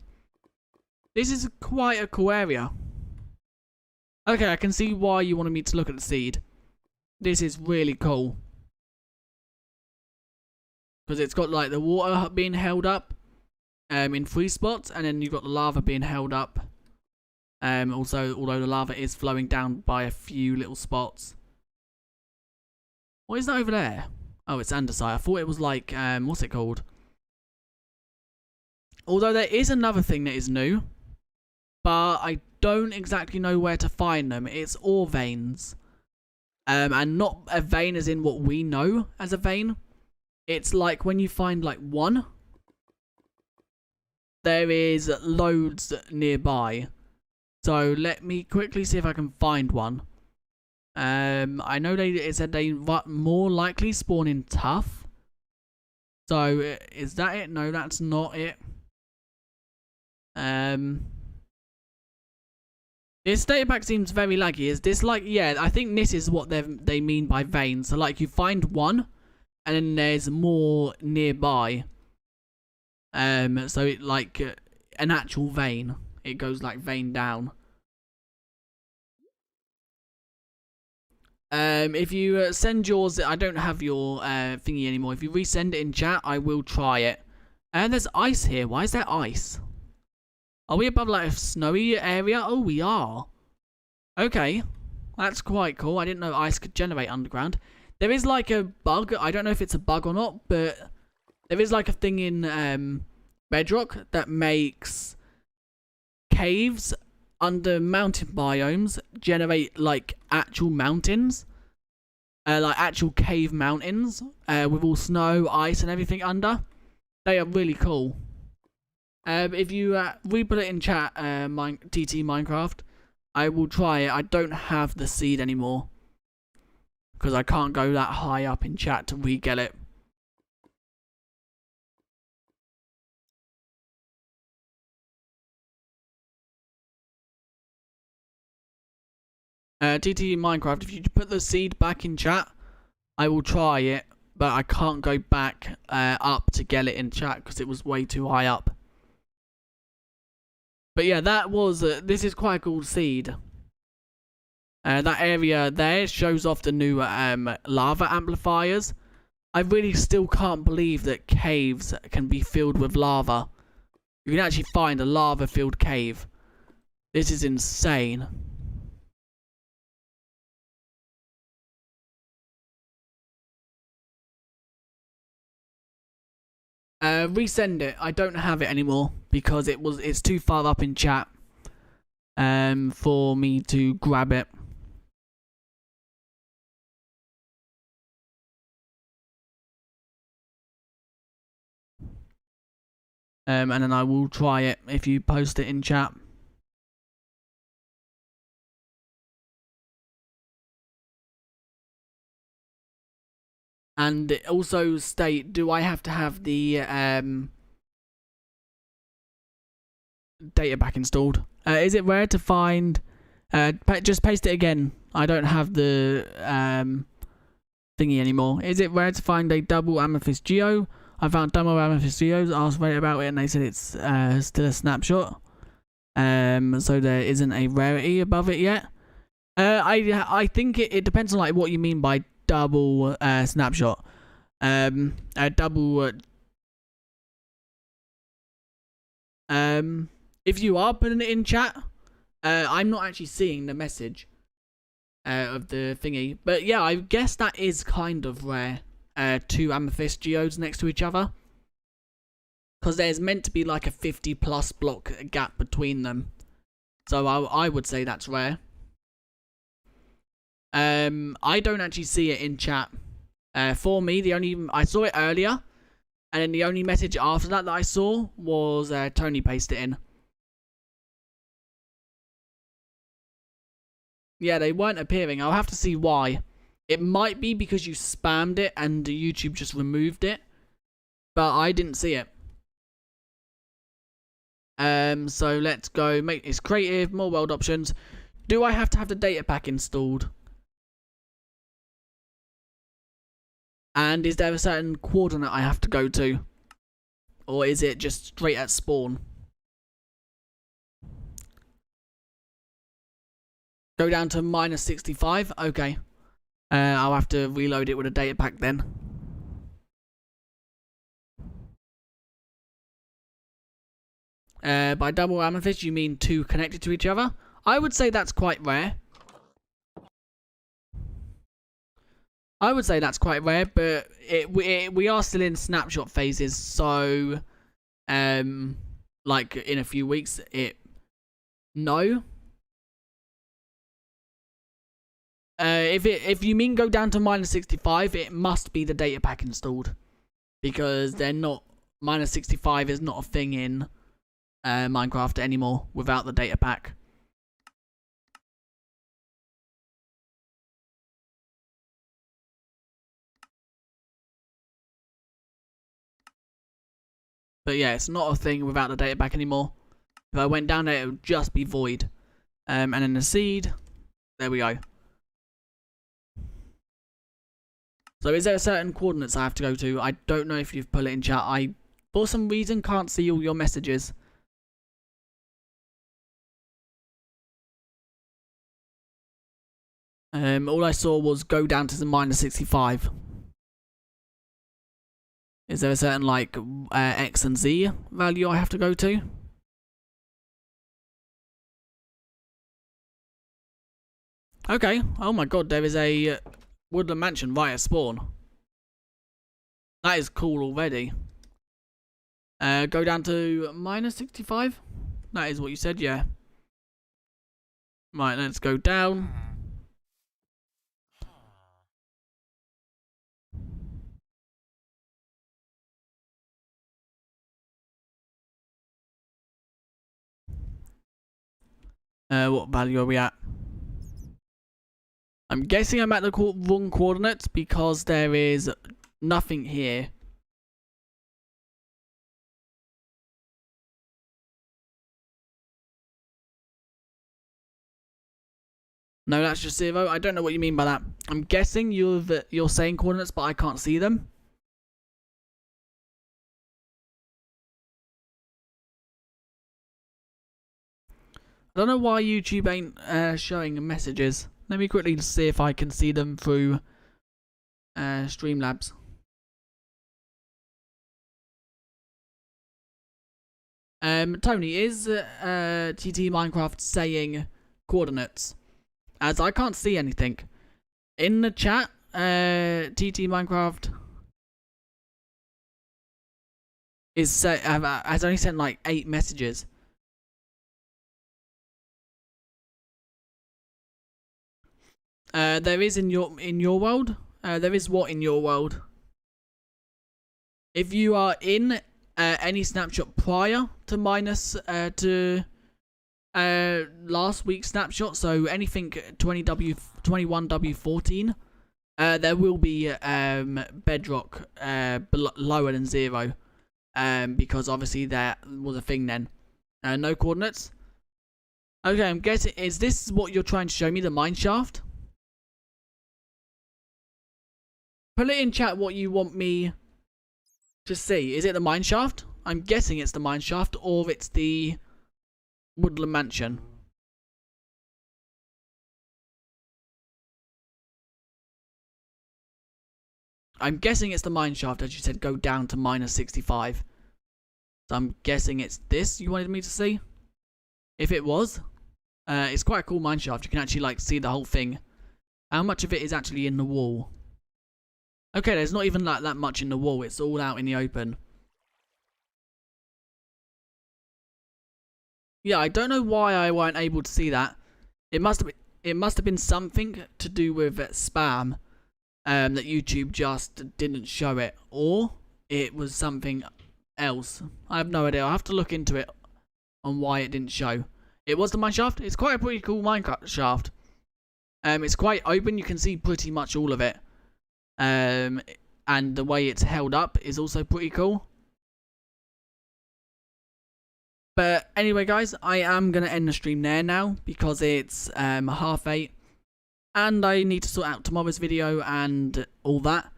This is quite a cool area. Okay, I can see why you wanted me to look at the seed. This is really cool. Because it's got like the water being held up in 3 spots. And then you've got the lava being held up. Also, although the lava is flowing down by a few little spots. What is that over there? Oh, it's andesite. I thought it was like, what's it called? Although there is another thing that is new. But I don't exactly know where to find them. It's ore veins. And not a vein as in what we know as a vein. It's like when you find like one. There is loads nearby. So let me quickly see if I can find one. I know it said they more likely spawn in tough. So is that it? No, that's not it. This data pack seems very laggy. Is this like, yeah, I think this is what they mean by veins. So like you find one and then there's more nearby. So it like an actual vein. It goes like vein down. If you send yours, I don't have your thingy anymore. If you resend it in chat, I will try it. And there's ice here. Why is there ice? Are we above like a snowy area? Oh, we are. Okay. That's quite cool. I didn't know ice could generate underground. There is like a bug. I don't know if it's a bug or not, but there is like a thing in Bedrock that makes caves under mountain biomes generate like actual mountains. Like actual cave mountains with all snow, ice and everything under. They are really cool. If you re-put it in chat, TT Minecraft, I will try it. I don't have the seed anymore. Because I can't go that high up in chat to re-get it. TT Minecraft, if you put the seed back in chat, I will try it, but I can't go back up to get it in chat because it was way too high up. But yeah, that was, this is quite a cool seed. That area there shows off the new lava amplifiers. I really still can't believe that caves can be filled with lava. You can actually find a lava-filled cave. This is insane. Resend it. I don't have it anymore because it's too far up in chat for me to grab it. And then I will try it if you post it in chat. And also state, do I have to have the data pack installed? Is it rare to find? Just paste it again. I don't have the thingy anymore. Is it rare to find a double amethyst geo? I found double amethyst geos. Asked Reddit about it, and they said it's still a snapshot. So there isn't a rarity above it yet. I think it depends on like what you mean by double snapshot. A double. If you are putting it in chat, I'm not actually seeing the message of the thingy. But yeah, I guess that is kind of rare. Two amethyst geodes next to each other. Because there's meant to be like a 50+ block gap between them. So I would say that's rare. I don't actually see it in chat. For me, I saw it earlier. And then the only message after that I saw was Tony pasted it in. Yeah, they weren't appearing. I'll have to see why. It might be because you spammed it and YouTube just removed it. But I didn't see it. So let's go. Make this creative. More world options. Do I have to have the data pack installed? And is there a certain coordinate I have to go to? Or is it just straight at spawn? Go down to -65? Okay. I'll have to reload it with a data pack then. By double amethyst, you mean two connected to each other? I would say that's quite rare. I would say that's quite rare, but we are still in snapshot phases, so like in a few weeks, no. If you mean go down to -65, it must be the data pack installed, because they're not -65 is not a thing in Minecraft anymore without the data pack. But yeah, it's not a thing without the data pack anymore. If I went down there, it would just be void. And then the seed, there we go. So is there a certain coordinates I have to go to? I don't know if you've put it in chat. I, for some reason, can't see all your messages. All I saw was go down to the -65. Is there a certain like X and Z value I have to go to? Okay. Oh my god, there is a woodland mansion right at spawn. That is cool already. Go down to -65? That is what you said, yeah. Right, let's go down. What value are we at? I'm guessing I'm at the wrong coordinates because there is nothing here. No, that's just 0. I don't know what you mean by that. I'm guessing you're saying coordinates, but I can't see them. I don't know why YouTube ain't showing messages. Let me quickly see if I can see them through Streamlabs. Tony, is TT Minecraft saying coordinates? As I can't see anything. In the chat, TT Minecraft has only sent like 8 messages. There is in your world. There is what in your world? If you are in any snapshot prior to last week's snapshot, so anything 21W14, there will be bedrock lower than 0, because obviously that was a thing then. No coordinates. Okay, I'm guessing, is this what you're trying to show me, the mineshaft? Put it in chat what you want me to see. Is it the mineshaft? I'm guessing it's the mineshaft, or it's the Woodland Mansion. I'm guessing it's the mineshaft, as you said, go down to -65. So I'm guessing it's this you wanted me to see. If it was, it's quite a cool mineshaft. You can actually like see the whole thing. How much of it is actually in the wall? Okay, there's not even like that much in the wall. It's all out in the open. Yeah, I don't know why I weren't able to see that. It must have been something to do with spam, that YouTube just didn't show it, or it was something else. I have no idea. I'll have to look into it on why it didn't show. It was the mineshaft. It's quite a pretty cool mineshaft. It's quite open. You can see pretty much all of it. And the way it's held up is also pretty cool. But anyway, guys, I am going to end the stream there now because it's 8:30 and I need to sort out tomorrow's video and all that.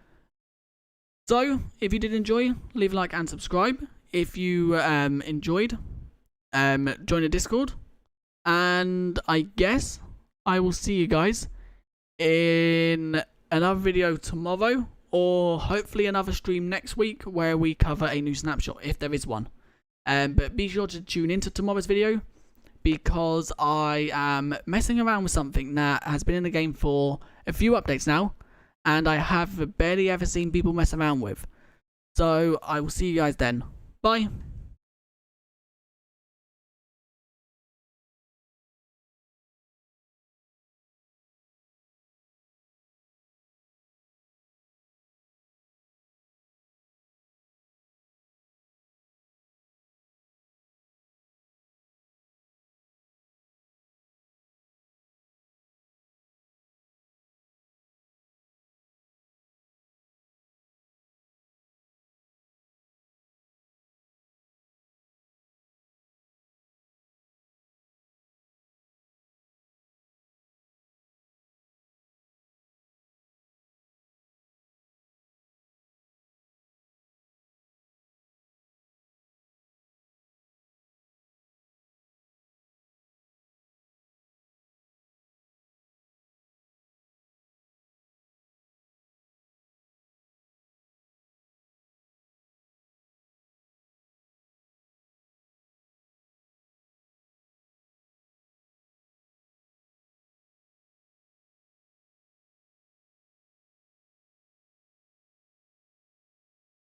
So, if you did enjoy, leave a like and subscribe. If you enjoyed, join the Discord. And I guess I will see you guys in another video tomorrow, or hopefully another stream next week where we cover a new snapshot, if there is one. But be sure to tune into tomorrow's video, because I am messing around with something that has been in the game for a few updates now, and I have barely ever seen people mess around with. So I will see you guys then. Bye.